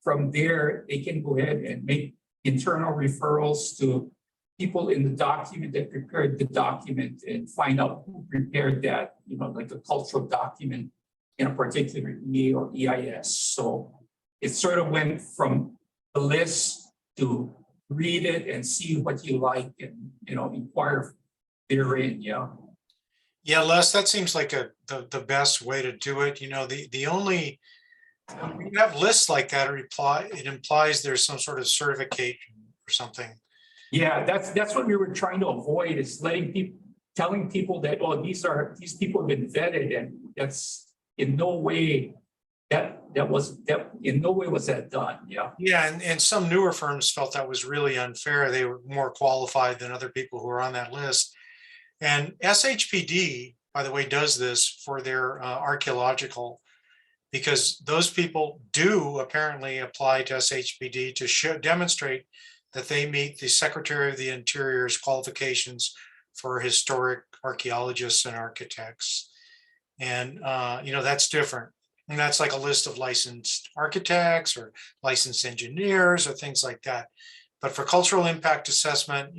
B: from there, they can go ahead and make internal referrals to people in the document that prepared the document and find out who prepared that, like a cultural document in a particular EA or EIS. So it sort of went from the list to read it and see what you like and, inquire therein, yeah.
F: Yeah, Les, that seems like the best way to do it. The only, when you have lists like that, it implies there's some sort of certification or something.
B: Yeah, that's what we were trying to avoid, is telling people that, oh, these people have been vetted, and that's in no way was that done. Yeah.
F: Yeah, and some newer firms felt that was really unfair. They were more qualified than other people who were on that list. And SHPD, by the way, does this for their archaeological, because those people do apparently apply to SHPD to demonstrate that they meet the Secretary of the Interior's qualifications for historic archaeologists and architects. And, that's different. And that's like a list of licensed architects or licensed engineers or things like that. But for cultural impact assessment,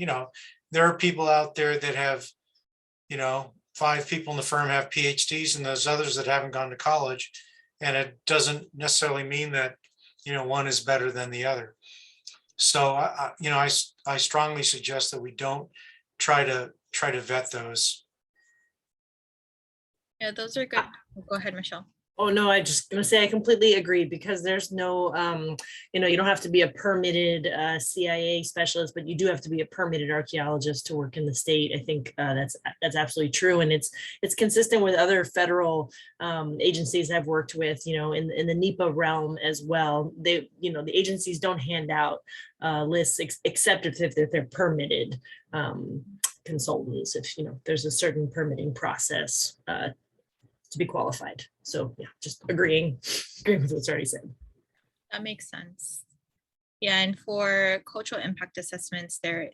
F: there are people out there that have, 5 people in the firm have PhDs and there's others that haven't gone to college. And it doesn't necessarily mean that, one is better than the other. So, I strongly suggest that we don't try to vet those.
A: Yeah, those are good. Go ahead, Michelle.
J: Oh, no, I just gonna say I completely agree, because there's no, you don't have to be a permitted CIA specialist, but you do have to be a permitted archaeologist to work in the state. I think that's absolutely true. And it's consistent with other federal agencies I've worked with, in the NEPA realm as well. They, the agencies don't hand out lists except if they're permitted consultants, if, there's a certain permitting process to be qualified. So yeah, just agreeing with what's already said.
A: That makes sense. Yeah, and for cultural impact assessments, there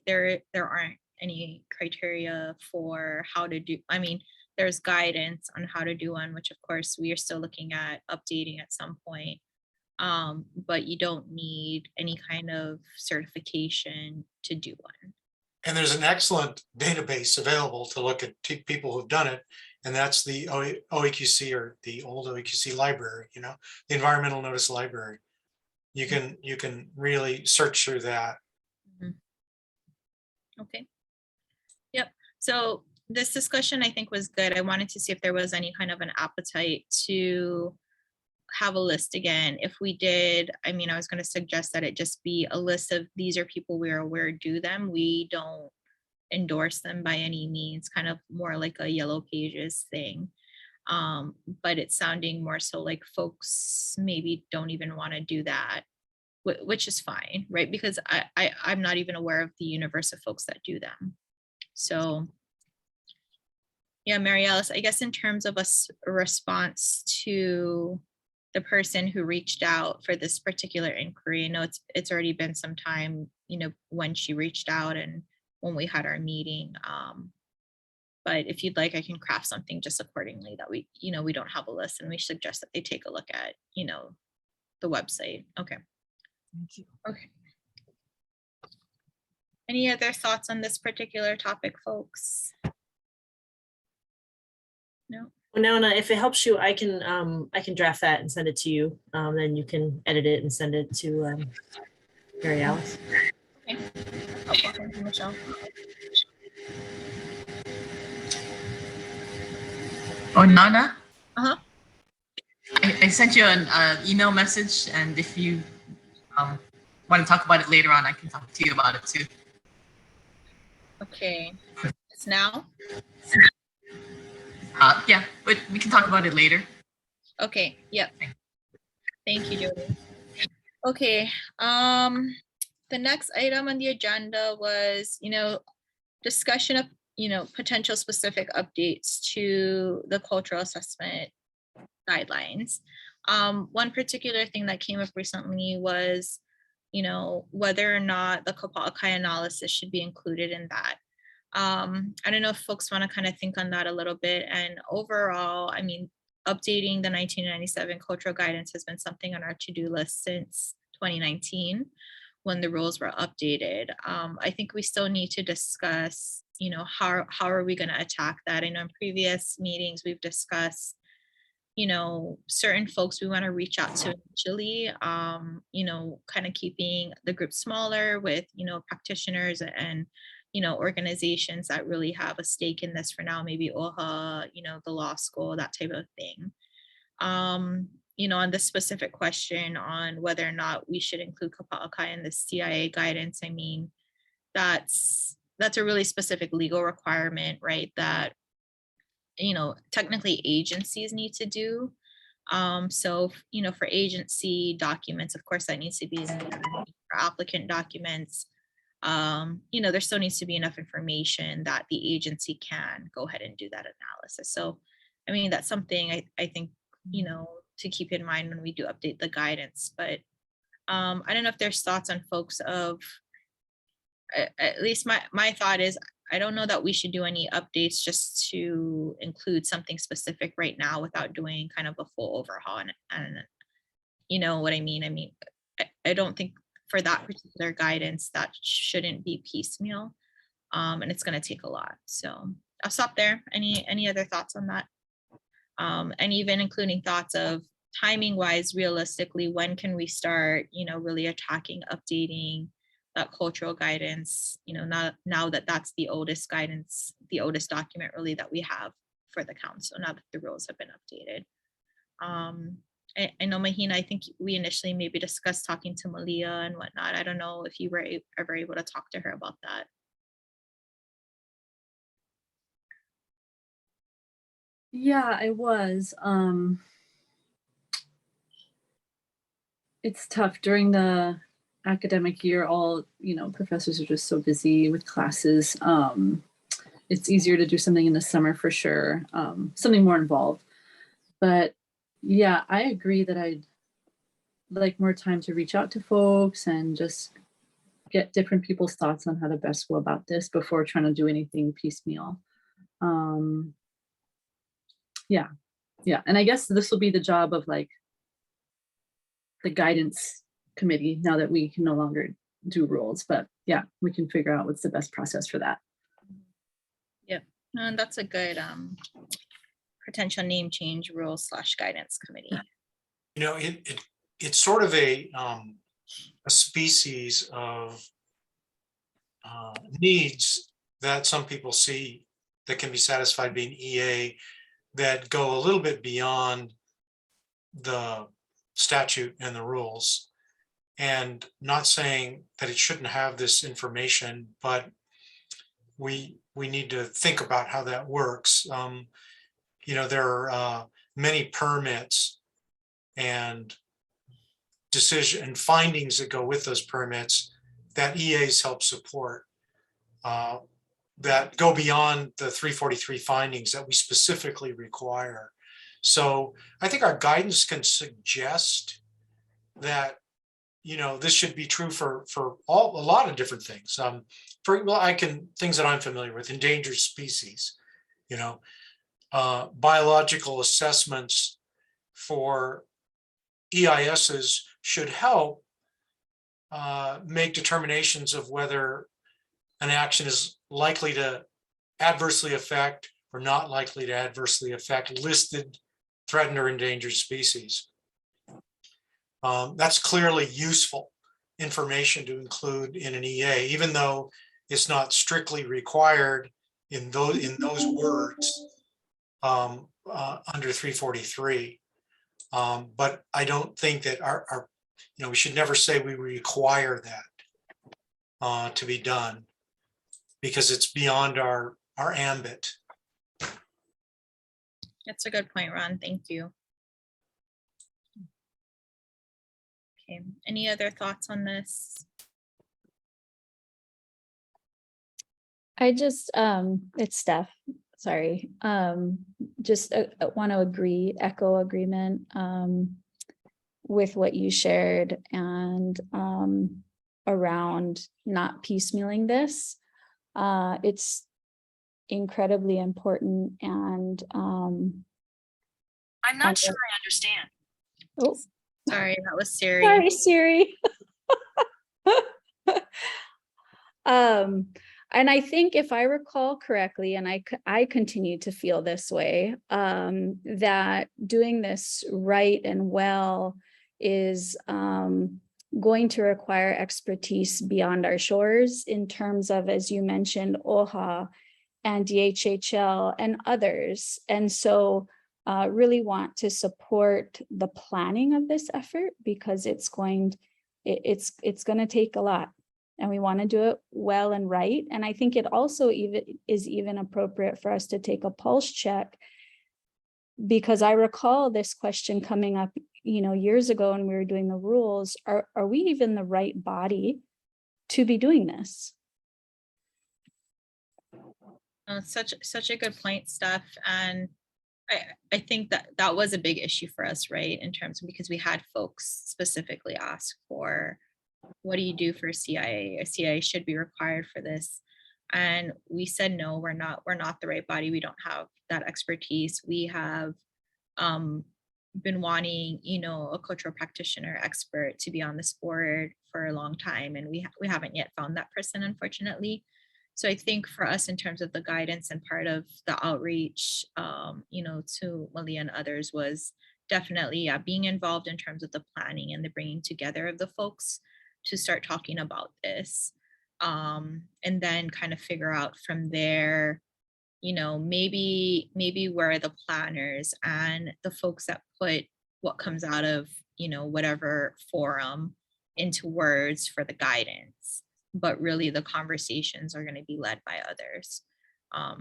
A: aren't any criteria for how to do. I mean, there's guidance on how to do one, which of course we are still looking at updating at some point. But you don't need any kind of certification to do one.
F: And there's an excellent database available to look at people who've done it. And that's the OEQC, or the old OEQC library, the environmental notice library. You can really search through that.
A: Okay. Yep. So this discussion, I think, was good. I wanted to see if there was any kind of an appetite to have a list again. If we did, I was going to suggest that it just be a list of these are people we are aware do them. We don't endorse them by any means, kind of more like a yellow pages thing. But it's sounding more so like folks maybe don't even want to do that, which is fine, right? Because I'm not even aware of the universe of folks that do them. So yeah, Mary Alice, I guess in terms of a response to the person who reached out for this particular inquiry, I know it's already been some time, when she reached out and when we had our meeting. But if you'd like, I can craft something just accordingly that we don't have a list, and we suggest that they take a look at, the website. Okay.
R: Thank you.
A: Okay. Any other thoughts on this particular topic, folks? No?
J: Nona, if it helps you, I can draft that and send it to you. Then you can edit it and send it to Mary Alice.
A: Okay. Helpful. Thank you, Michelle.
S: Oh, Nana,
A: Uh-huh.
S: I sent you an email message, and if you want to talk about it later on, I can talk to you about it too.
A: Okay. It's now?
S: Yeah, but we can talk about it later.
A: Okay. Yep. Thank you, Jody. Okay. The next item on the agenda was, discussion of, potential specific updates to the cultural assessment guidelines. One particular thing that came up recently was, whether or not the Kapa'akai analysis should be included in that. I don't know if folks want to kind of think on that a little bit. And overall, I mean, updating the 1997 cultural guidance has been something on our to-do list since 2019 when the rules were updated. I think we still need to discuss, how are we going to attack that? I know in previous meetings we've discussed, certain folks we want to reach out to initially, kind of keeping the group smaller with, practitioners and, organizations that really have a stake in this for now, maybe OHA, the law school, that type of thing. On the specific question on whether or not we should include Kapa'akai in the CIA guidance, I mean, that's a really specific legal requirement, right? That, technically agencies need to do. So, for agency documents, of course, that needs to be for applicant documents. There still needs to be enough information that the agency can go ahead and do that analysis. So, I mean, that's something I think, to keep in mind when we do update the guidance. But I don't know if there's thoughts on folks of, at least my thought is, I don't know that we should do any updates just to include something specific right now without doing kind of a full overhaul. And you know what I mean? I mean, I don't think for that particular guidance that shouldn't be piecemeal. And it's going to take a lot. So I'll stop there. Any other thoughts on that? And even including thoughts of timing wise, realistically, when can we start, really attacking, updating that cultural guidance, now that that's the oldest guidance, the oldest document really that we have for the council, now that the rules have been updated. I know, Mahina, I think we initially maybe discussed talking to Malia and whatnot. I don't know if you were ever able to talk to her about that.
H: Yeah, I was. It's tough during the academic year. All professors are just so busy with classes. It's easier to do something in the summer for sure, something more involved. But yeah, I agree that I'd like more time to reach out to folks and just get different people's thoughts on how to best go about this before trying to do anything piecemeal. Yeah. And I guess this will be the job of like the guidance committee now that we can no longer do rules, but yeah, we can figure out what's the best process for that.
A: Yep, and that's a good potential name change rules / guidance committee.
F: It's sort of a species of needs that some people see that can be satisfied being EA that go a little bit beyond the statute and the rules. And not saying that it shouldn't have this information, but we need to think about how that works. There are many permits and decision and findings that go with those permits that EAs help support, that go beyond the 343 findings that we specifically require. So I think our guidance can suggest that this should be true for a lot of different things. Things that I'm familiar with: endangered species, biological assessments for EISs should help make determinations of whether an action is likely to adversely affect or not likely to adversely affect listed threatened or endangered species. That's clearly useful information to include in an EA, even though it's not strictly required in those words under 343. But I don't think that our we should never say we require that to be done, because it's beyond our ambit.
A: That's a good point, Ron. Thank you. Okay, any other thoughts on this?
G: I just, it's Steph, sorry. Just want to echo agreement with what you shared and around not piecemealing this. It's incredibly important, and
I: I'm not sure I understand.
G: Oh,
A: sorry, that was Siri.
G: Sorry, Siri. And I think if I recall correctly, and I continue to feel this way, that doing this right and well is going to require expertise beyond our shores in terms of, as you mentioned, OHA and DHHL and others. And so really want to support the planning of this effort, because it's going to take a lot, and we want to do it well and right. And I think it also is even appropriate for us to take a pulse check, because I recall this question coming up, years ago when we were doing the rules. Are we even the right body to be doing this?
A: Such a good point, Steph. And I think that was a big issue for us, right? In terms of, because we had folks specifically ask for, what do you do for CIA? A CIA should be required for this. And we said, no, we're not the right body. We don't have that expertise. We have been wanting, a cultural practitioner expert to be on this board for a long time. And we haven't yet found that person, unfortunately. So I think for us, in terms of the guidance and part of the outreach, to Malia and others, was definitely being involved in terms of the planning and the bringing together of the folks to start talking about this, and then kind of figure out from there, maybe where the planners and the folks that put what comes out of, whatever forum into words for the guidance, but really the conversations are going to be led by others.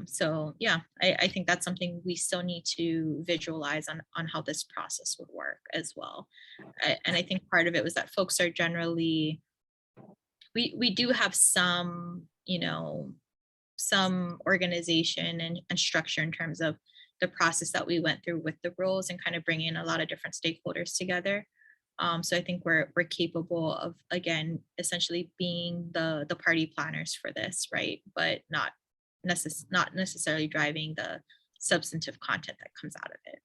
A: So yeah, I think that's something we still need to visualize on how this process would work as well. And I think part of it was that folks are generally, we do have some, some organization and structure in terms of the process that we went through with the rules and kind of bringing a lot of different stakeholders together. So I think we're capable of, again, essentially being the party planners for this, right? But not necessarily driving the substantive content that comes out of it.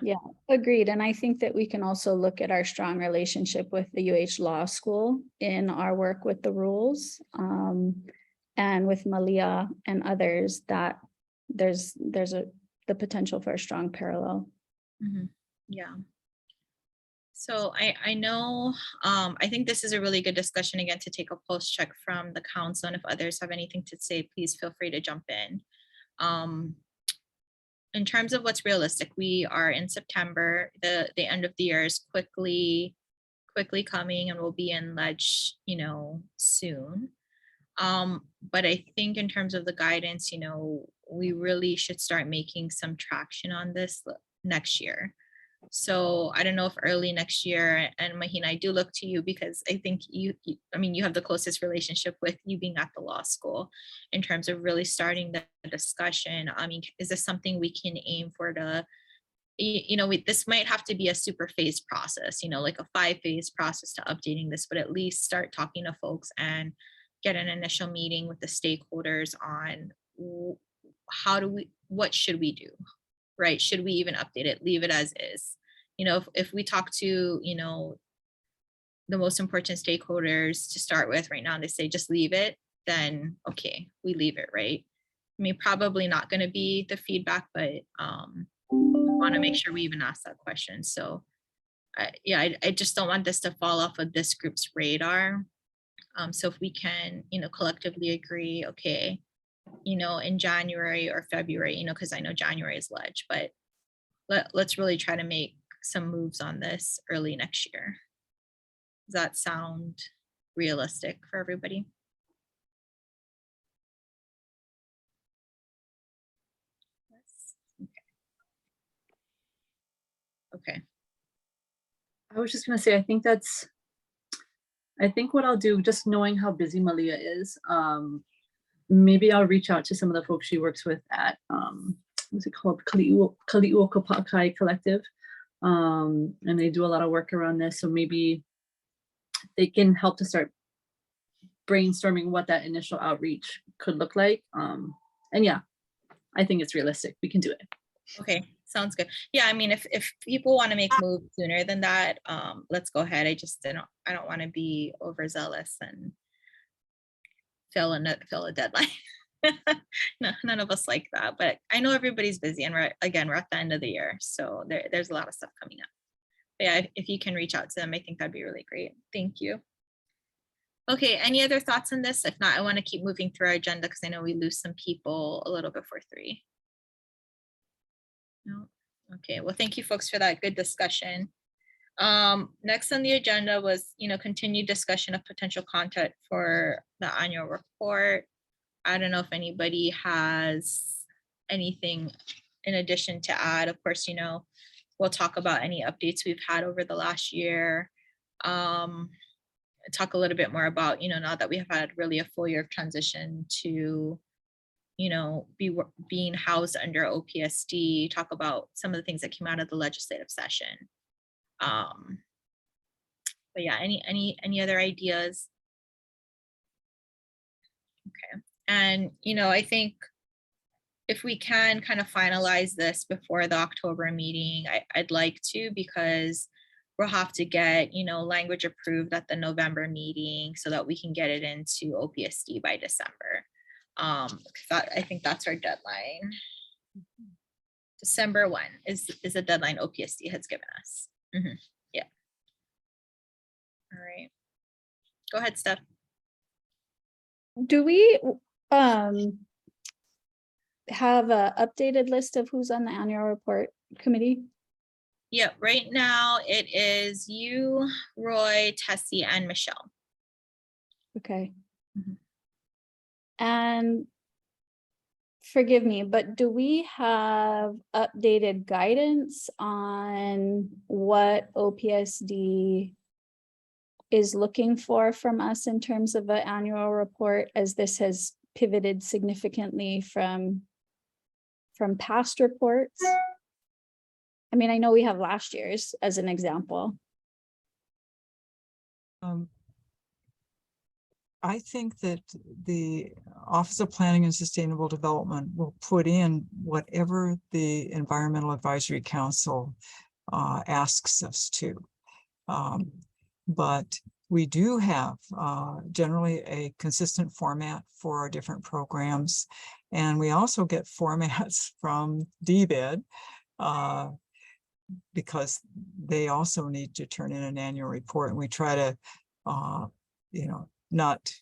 A: Yeah,
G: Agreed. And I think that we can also look at our strong relationship with the UH Law School in our work with the rules, and with Malia and others, that there's the potential for a strong parallel.
A: Mm-hmm. Yeah. So I know, I think this is a really good discussion, again, to take a pulse check from the council. And if others have anything to say, please feel free to jump in. In terms of what's realistic, we are in September. The end of the year is quickly coming, and we'll be in ledge, soon. But I think in terms of the guidance, we really should start making some traction on this next year. So I don't know if early next year, and Mahina, I do look to you, because I think you have the closest relationship with you being at the law school in terms of really starting the discussion. Is this something we can aim for to, this might have to be a super phase process, like a 5-phase process to updating this, but at least start talking to folks and get an initial meeting with the stakeholders on what should we do? Right? Should we even update it, leave it as is? If we talk to, the most important stakeholders to start with right now, and they say just leave it, then okay, we leave it, right? I mean, probably not going to be the feedback, but we want to make sure we even ask that question. So I just don't want this to fall off of this group's radar. So if we can, collectively agree, okay, in January or February, because I know January is ledge, but let's really try to make some moves on this early next year. Does that sound realistic for everybody? Okay.
H: I was just gonna say, I think what I'll do, just knowing how busy Malia is, maybe I'll reach out to some of the folks she works with at, what's it called? Kali'u Kapakai Collective. And they do a lot of work around this. So maybe they can help to start brainstorming what that initial outreach could look like. And yeah, I think it's realistic. We can do it.
A: Okay, sounds good. Yeah, I mean, if people want to make moves sooner than that, let's go ahead. I don't want to be overzealous and fill a deadline. No, none of us like that, but I know everybody's busy, and we're at the end of the year, so there's a lot of stuff coming up. But yeah, if you can reach out to them, I think that'd be really great. Thank you. Okay, any other thoughts on this? If not, I want to keep moving through our agenda because I know we lose some people a little before 3. No. Okay, well, thank you folks for that good discussion. Next on the agenda was, continued discussion of potential content for the annual report. I don't know if anybody has anything in addition to add. Of course, we'll talk about any updates we've had over the last year. Talk a little bit more about, now that we have had really a full year of transition to being housed under OPSD, talk about some of the things that came out of the legislative session. But yeah, any other ideas? Okay, and I think if we can kind of finalize this before the October meeting, I'd like to, because we'll have to get language approved at the November meeting so that we can get it into OPSD by December. I think that's our deadline. December 1 is the deadline OPSD has given us. Yeah. All right. Go ahead, Steph.
G: Do we have an updated list of who's on the annual report committee?
A: Yeah, right now it is you, Roy, Tessie, and Michelle.
G: Okay. And forgive me, but do we have updated guidance on what OPSD is looking for from us in terms of an annual report, as this has pivoted significantly from past reports? I mean, I know we have last year's as an example.
R: I think that the Office of Planning and Sustainable Development will put in whatever the Environmental Advisory Council asks us to. But we do have generally a consistent format for our different programs. And we also get formats from DBED because they also need to turn in an annual report. And we try to, not,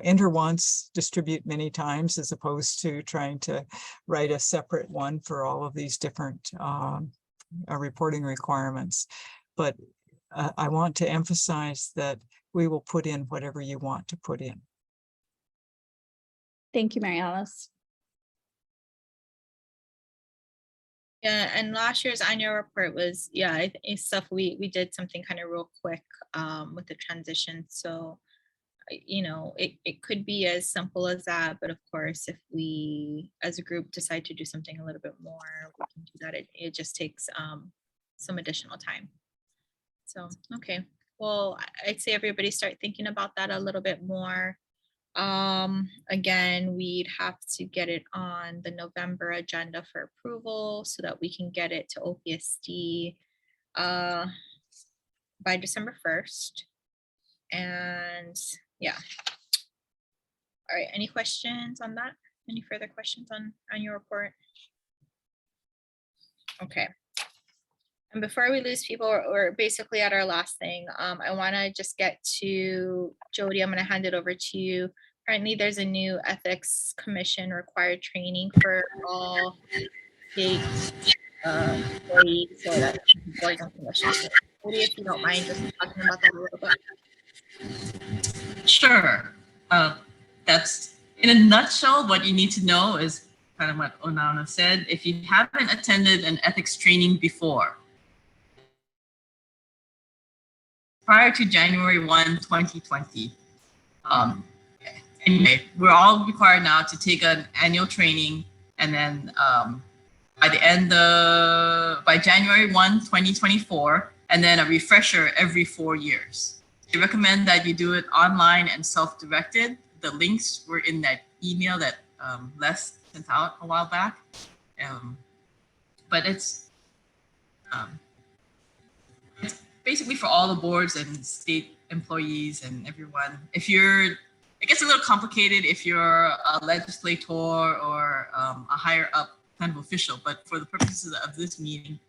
R: enter once, distribute many times, as opposed to trying to write a separate one for all of these different reporting requirements. But I want to emphasize that we will put in whatever you want to put in.
G: Thank you, Mary Alice.
A: Yeah, and last year's annual report was, it's stuff we did something kind of real quick with the transition. So, it could be as simple as that, but of course, if we as a group decide to do something a little bit more, we can do that. It just takes some additional time. So, okay, well, I'd say everybody start thinking about that a little bit more. Again, we'd have to get it on the November agenda for approval so that we can get it to OPSD by December 1st. And yeah. All right, any questions on that? Any further questions on your report? Okay. And before we lose people, we're basically at our last thing. I want to just get to Jody. I'm going to hand it over to you. Apparently, there's a new ethics commission required training for all state employees. So that's boards and commissions. So, Jody, if you don't mind just talking about that a little bit.
S: Sure. That's in a nutshell, what you need to know is kind of what Onana said. If you haven't attended an ethics training before, prior to January 1, 2020, anyway, we're all required now to take an annual training, and then by January 1, 2024, and then a refresher every 4 years. They recommend that you do it online and self-directed. The links were in that email that Les sent out a while back. But it's basically for all the boards and state employees and everyone. If you're, it gets a little complicated if you're a legislator or a higher up kind of official, but for the purposes of this meeting,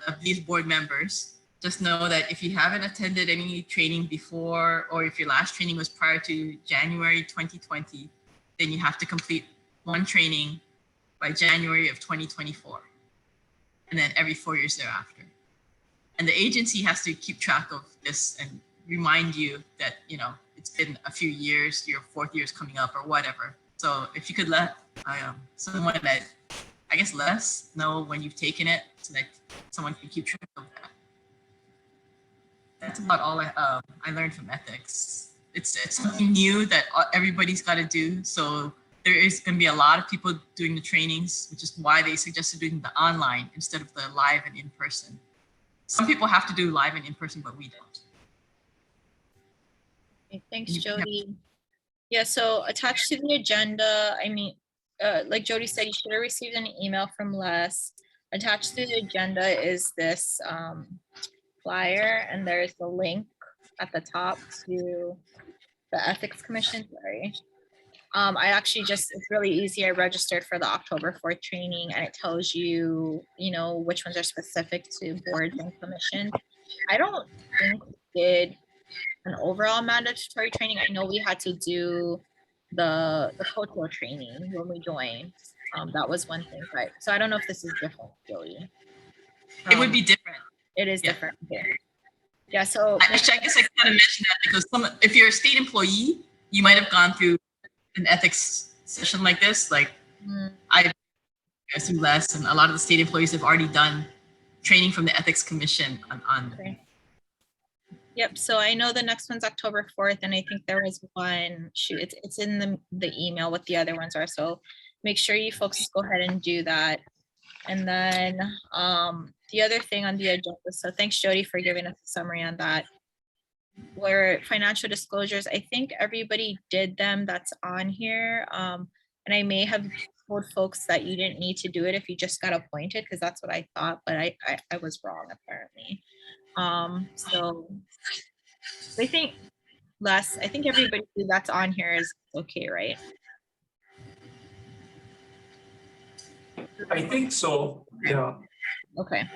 S: of these board members, just know that if you haven't attended any training before, or if your last training was prior to January 2020, then you have to complete one training by January of 2024, and then every 4 years thereafter. And the agency has to keep track of this and remind you that, you know, it's been a few years, your 4th year is coming up or whatever. So if you could let someone that, I guess, Les know when you've taken it, so that someone can keep track of that. That's about all I learned from ethics. It's something new that everybody's got to do. So there is going to be a lot of people doing the trainings, which is why they suggested doing the online instead of the live and in person. Some people have to do live and in person, but we don't.
A: Okay, thanks, Jody. Yeah, so attached to the agenda, I mean, like Jody said, you should have received an email from Les. Attached to the agenda is this flyer, and there's a link at the top to the Ethics Commission. Sorry. I actually it's really easy. I registered for the October 4th training, and it tells you, you know, which ones are specific to boards and commissions. I don't think we did an overall mandatory training. I know we had to do the cultural training when we joined. That was one thing, right? So I don't know if this is different, Jody.
S: It would be different.
A: It is different. Yeah, so
S: actually, I guess I kind of mentioned that because if you're a state employee, you might have gone through an ethics session like this. Like I assume Les and a lot of the state employees have already done training from the Ethics Commission on.
A: Okay. Yep. So I know the next one's October 4th, and I think there was one. Shoot, it's in the email what the other ones are. So make sure you folks go ahead and do that. And then the other thing on the agenda. So thanks, Jody, for giving us a summary on that. Where financial disclosures, I think everybody did them that's on here. And I may have told folks that you didn't need to do it if you just got appointed, because that's what I thought, but I was wrong apparently. So I think Les, I think everybody that's on here is okay, right?
B: I think so, yeah.
A: Okay.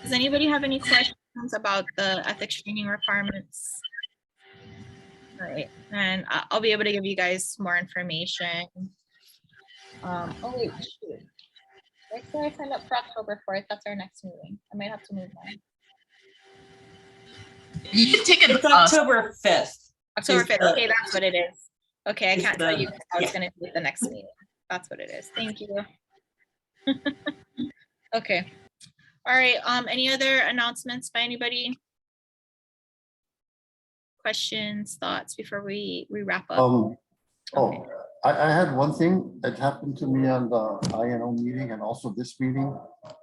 A: Does anybody have any questions about the ethics training requirements? All right, and I'll be able to give you guys more information. Oh wait, shoot. Right, so I signed up for October 4th. That's our next meeting. I might have to move mine.
S: You can take it.
T: It's October 5th.
A: October 5th. Okay, that's what it is. Okay, I can't tell you. I was going to do the next meeting. That's what it is. Thank you. Okay. All right. Any other announcements by anybody? Questions, thoughts before we wrap up?
U: Okay. I had one thing that happened to me on the INO meeting and also this meeting,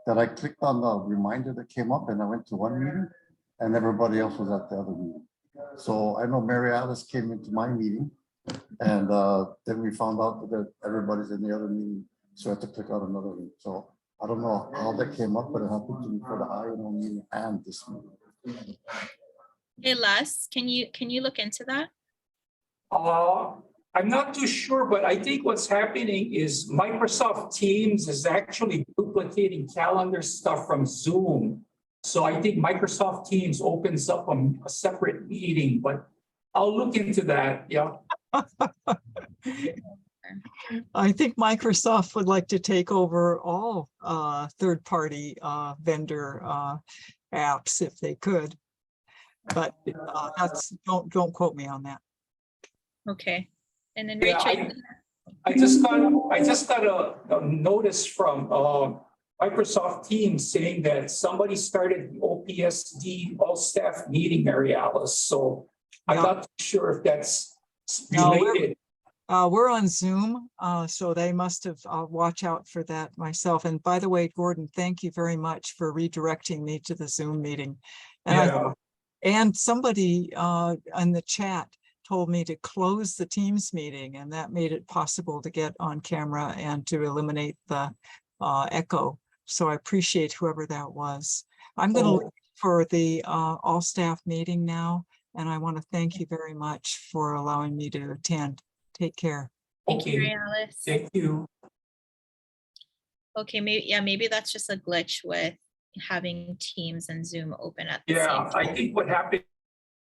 U: that I clicked on the reminder that came up and I went to one meeting and everybody else was at the other meeting. So I know Mary Alice came into my meeting and then we found out that everybody's in the other meeting. So I had to click on another link. So I don't know how that came up, but it happened to me for the INO meeting and this meeting.
A: Hey, Les, can you look into that?
B: I'm not too sure, but I think what's happening is Microsoft Teams is actually duplicating calendar stuff from Zoom. So I think Microsoft Teams opens up a separate meeting, but I'll look into that, yeah.
R: I think Microsoft would like to take over all third-party vendor apps if they could. But don't quote me on that.
A: Okay. And then
B: Yeah,
A: Rachel,
B: I just got a notice from Microsoft Teams saying that somebody started the OPSD all staff meeting, Mary Alice. So I'm not sure if that's related.
R: We're on Zoom, so they must have, watch out for that myself. And by the way, Gordon, thank you very much for redirecting me to the Zoom meeting. And, and somebody in the chat told me to close the Teams meeting, and that made it possible to get on camera and to eliminate the echo. So I appreciate whoever that was. I'm going to look for the all staff meeting now, and I want to thank you very much for allowing me to attend. Take care.
A: thank you, Mary Alice.
B: Thank you.
A: Okay, maybe that's just a glitch with having Teams and Zoom open at the same
B: Yeah,
A: time.
B: I think what happened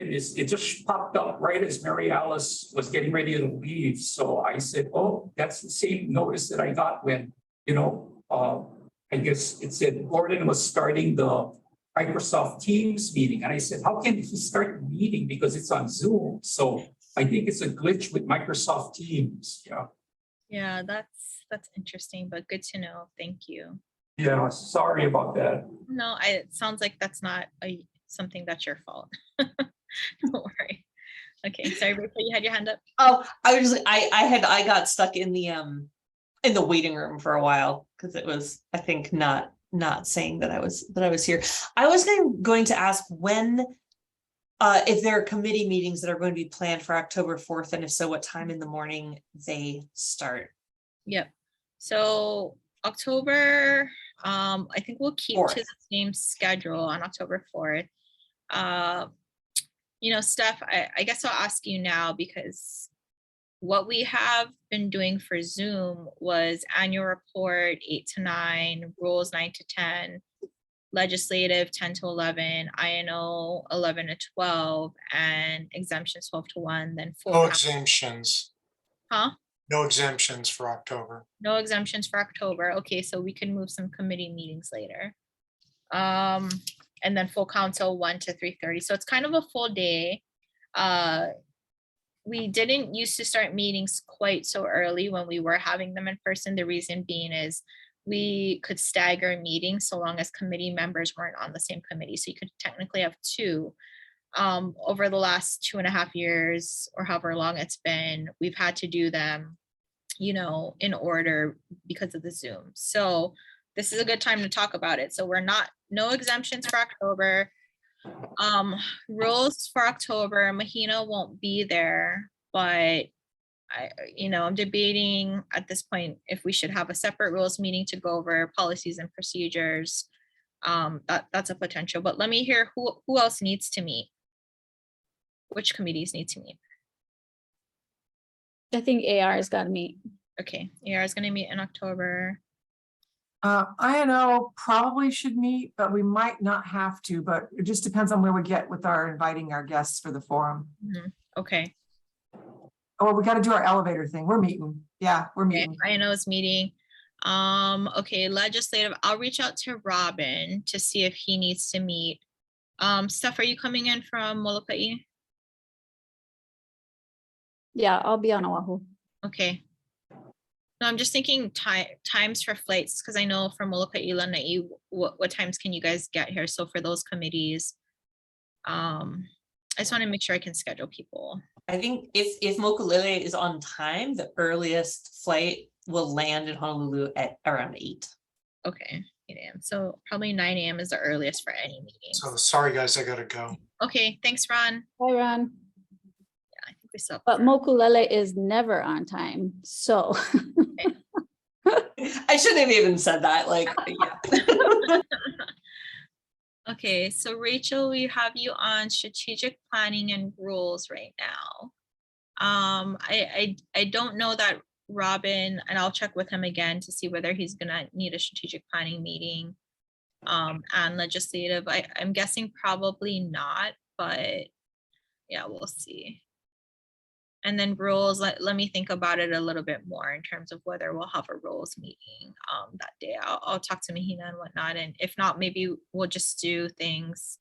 B: is it just popped up right as Mary Alice was getting ready to leave. So I said, oh, that's the same notice that I got when, I guess it said Gordon was starting the Microsoft Teams meeting. And I said, how can he start the meeting? Because it's on Zoom. So I think it's a glitch with Microsoft Teams. Yeah.
A: Yeah, that's interesting, but good to know. Thank you.
B: Yeah, sorry about that.
A: No, it sounds like that's not something that's your fault. Don't worry. Okay, sorry, Rachel, you had your hand up.
T: Oh, I got stuck in the waiting room for a while because it was, I think, not saying that I was here. I was going to ask when if there are committee meetings that are going to be planned for October 4th, and if so, what time in the morning they start.
A: Yep. So October, I think we'll keep to the same schedule on October 4th. Steph, I guess I'll ask you now, because what we have been doing for Zoom was annual report 8 to 9, rules 9 to 10, legislative 10 to 11, INO 11 to 12, and exemptions 12 to 1, then full.
F: No exemptions.
A: Huh?
F: No exemptions for October.
A: No exemptions for October. Okay, so we can move some committee meetings later. And then full council 1 to 3:30. So it's kind of a full day. We didn't used to start meetings quite so early when we were having them in person. The reason being is we could stagger meetings so long as committee members weren't on the same committee. So you could technically have two. Over the last 2.5 years or however long it's been, we've had to do them, in order because of the Zoom. So this is a good time to talk about it. So no exemptions for October. Rules for October, Mahina won't be there, but I'm debating at this point if we should have a separate rules meeting to go over policies and procedures. That's a potential, but let me hear who else needs to meet. Which committees need to meet?
G: I think AR has got to meet.
A: Okay, AR is going to meet in October.
E: INO probably should meet, but we might not have to, but it just depends on where we get with our inviting our guests for the forum.
A: Okay.
E: Oh, we got to do our elevator thing. We're meeting. Yeah, we're meeting.
A: INO is meeting. Okay, legislative, I'll reach out to Robin to see if he needs to meet. Steph, are you coming in from Molokai?
G: Yeah, I'll be on Oahu.
A: Okay. No, I'm just thinking times for flights, because I know from Molokai, Lanai, what times can you guys get here? So for those committees, I just want to make sure I can schedule people.
T: I think if Mokulele is on time, the earliest flight will land in Honolulu at around 8.
A: Okay, 8 a.m. So probably 9 a.m. is the earliest for any meeting.
F: So sorry, guys, I gotta go.
A: Okay, thanks, Ron.
G: Bye, Ron.
A: I think we still.
G: But Mokulele is never on time, so.
T: I shouldn't have even said that. Like, yeah.
A: Okay, so Rachel, we have you on strategic planning and rules right now. I don't know that Robin, and I'll check with him again to see whether he's gonna need a strategic planning meeting. And legislative, I'm guessing probably not, but yeah, we'll see. And then rules, let me think about it a little bit more in terms of whether we'll have a rules meeting that day. I'll talk to Mahina and whatnot, and if not, maybe we'll just do things,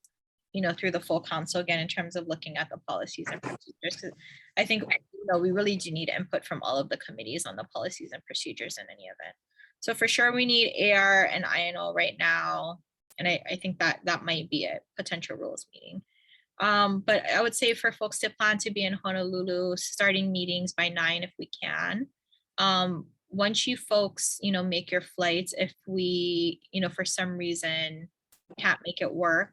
A: you know, through the full council again in terms of looking at the policies and procedures. 'Cause I think, you know, we really do need input from all of the committees on the policies and procedures in any event. So for sure, we need AR and INO right now, and I think that might be a potential rules meeting. But I would say for folks to plan to be in Honolulu, starting meetings by 9 if we can. Once you folks, you know, make your flights, if we, you know, for some reason can't make it work,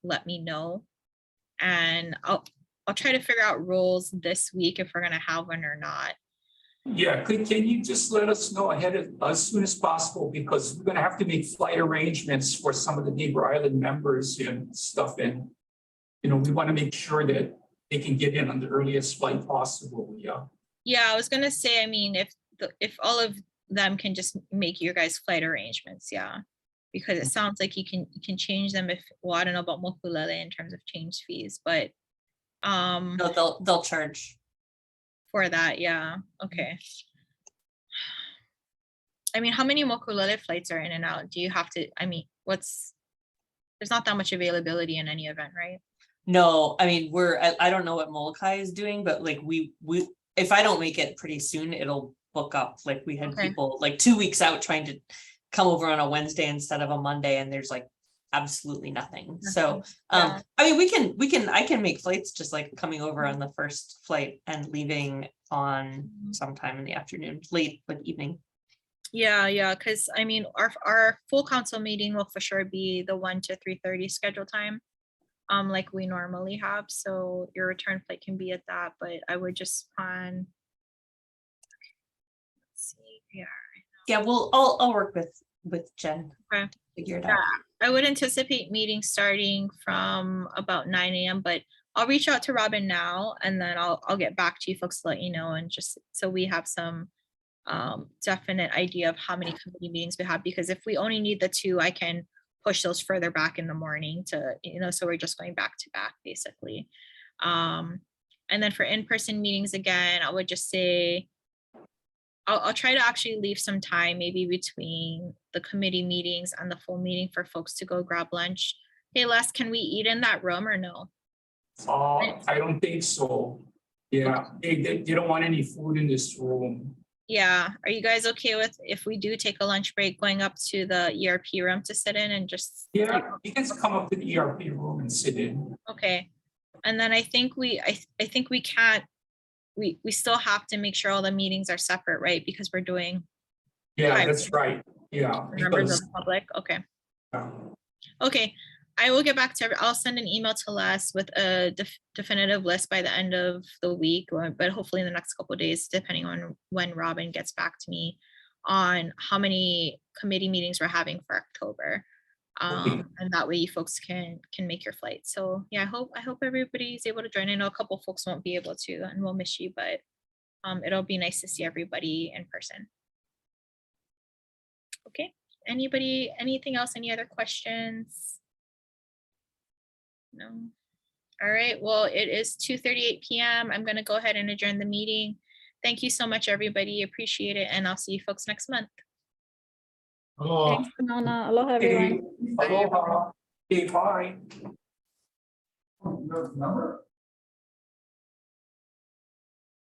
A: let me know. And I'll try to figure out rules this week if we're gonna have one or not.
B: Yeah, can you just let us know ahead of, as soon as possible, because we're gonna have to make flight arrangements for some of the neighbor island members and stuff, and you know, we want to make sure that they can get in on the earliest flight possible, yeah.
A: Yeah, I was gonna say, I mean, if all of them can just make your guys' flight arrangements, yeah. Because it sounds like you can change them if, well, I don't know about Mokulele in terms of change fees, but
T: No, they'll charge.
A: for that, yeah, okay. I mean, how many Mokulele flights are in and out? Do you have to, I mean, there's not that much availability in any event, right?
T: No, I mean, I don't know what Molokai is doing, but like we, if I don't make it pretty soon, it'll book up. Like we had
A: Okay.
T: people like 2 weeks out trying to come over on a Wednesday instead of a Monday, and there's like absolutely nothing. So,
A: Yeah.
T: I mean, I can make flights just like coming over on the first flight and leaving on sometime in the afternoon, late, like evening.
A: Yeah, because I mean, our full council meeting will for sure be the 1 to 3:30 schedule time, like we normally have. So your return flight can be at that, but I would just plan. Let's see, yeah.
T: Yeah, well, I'll work with Jen.
A: Okay.
T: Figure it
A: Yeah,
T: out.
A: I would anticipate meetings starting from about 9 a.m., but I'll reach out to Robin now and then I'll get back to you folks to let you know, and just so we have some definite idea of how many committee meetings we have, because if we only need the 2, I can push those further back in the morning to, you know, so we're just going back to back basically. And then for in-person meetings, again, I would just say I'll try to actually leave some time maybe between the committee meetings and the full meeting for folks to go grab lunch. Hey Les, can we eat in that room or no?
B: I don't think so. Yeah, they don't want any food in this room.
A: Yeah, are you guys okay with if we do take a lunch break going up to the ERP room to sit in and just?
B: Yeah, you can come up to the ERP room and sit in.
A: Okay, and then I think we can't, we still have to make sure all the meetings are separate, right? Because we're doing.
B: Yeah, that's right. Yeah.
A: Members of the public, okay. Okay, I will get back to, I'll send an email to Les with a definitive list by the end of the week, but hopefully in the next couple of days, depending on when Robin gets back to me on how many committee meetings we're having for October. And that way you folks can make your flight. So yeah, I hope everybody's able to join. I know a couple folks won't be able to and we'll miss you, but it'll be nice to see everybody in person. Okay, anything else? Any other questions? No. All right, well, it is 2:38 p.m. I'm going to go ahead and adjourn the meeting. Thank you so much, everybody. Appreciate it. And I'll see you folks next month.
G: Thanks, Simona. Aloha, everyone.
B: Aloha. Okay, bye. Number?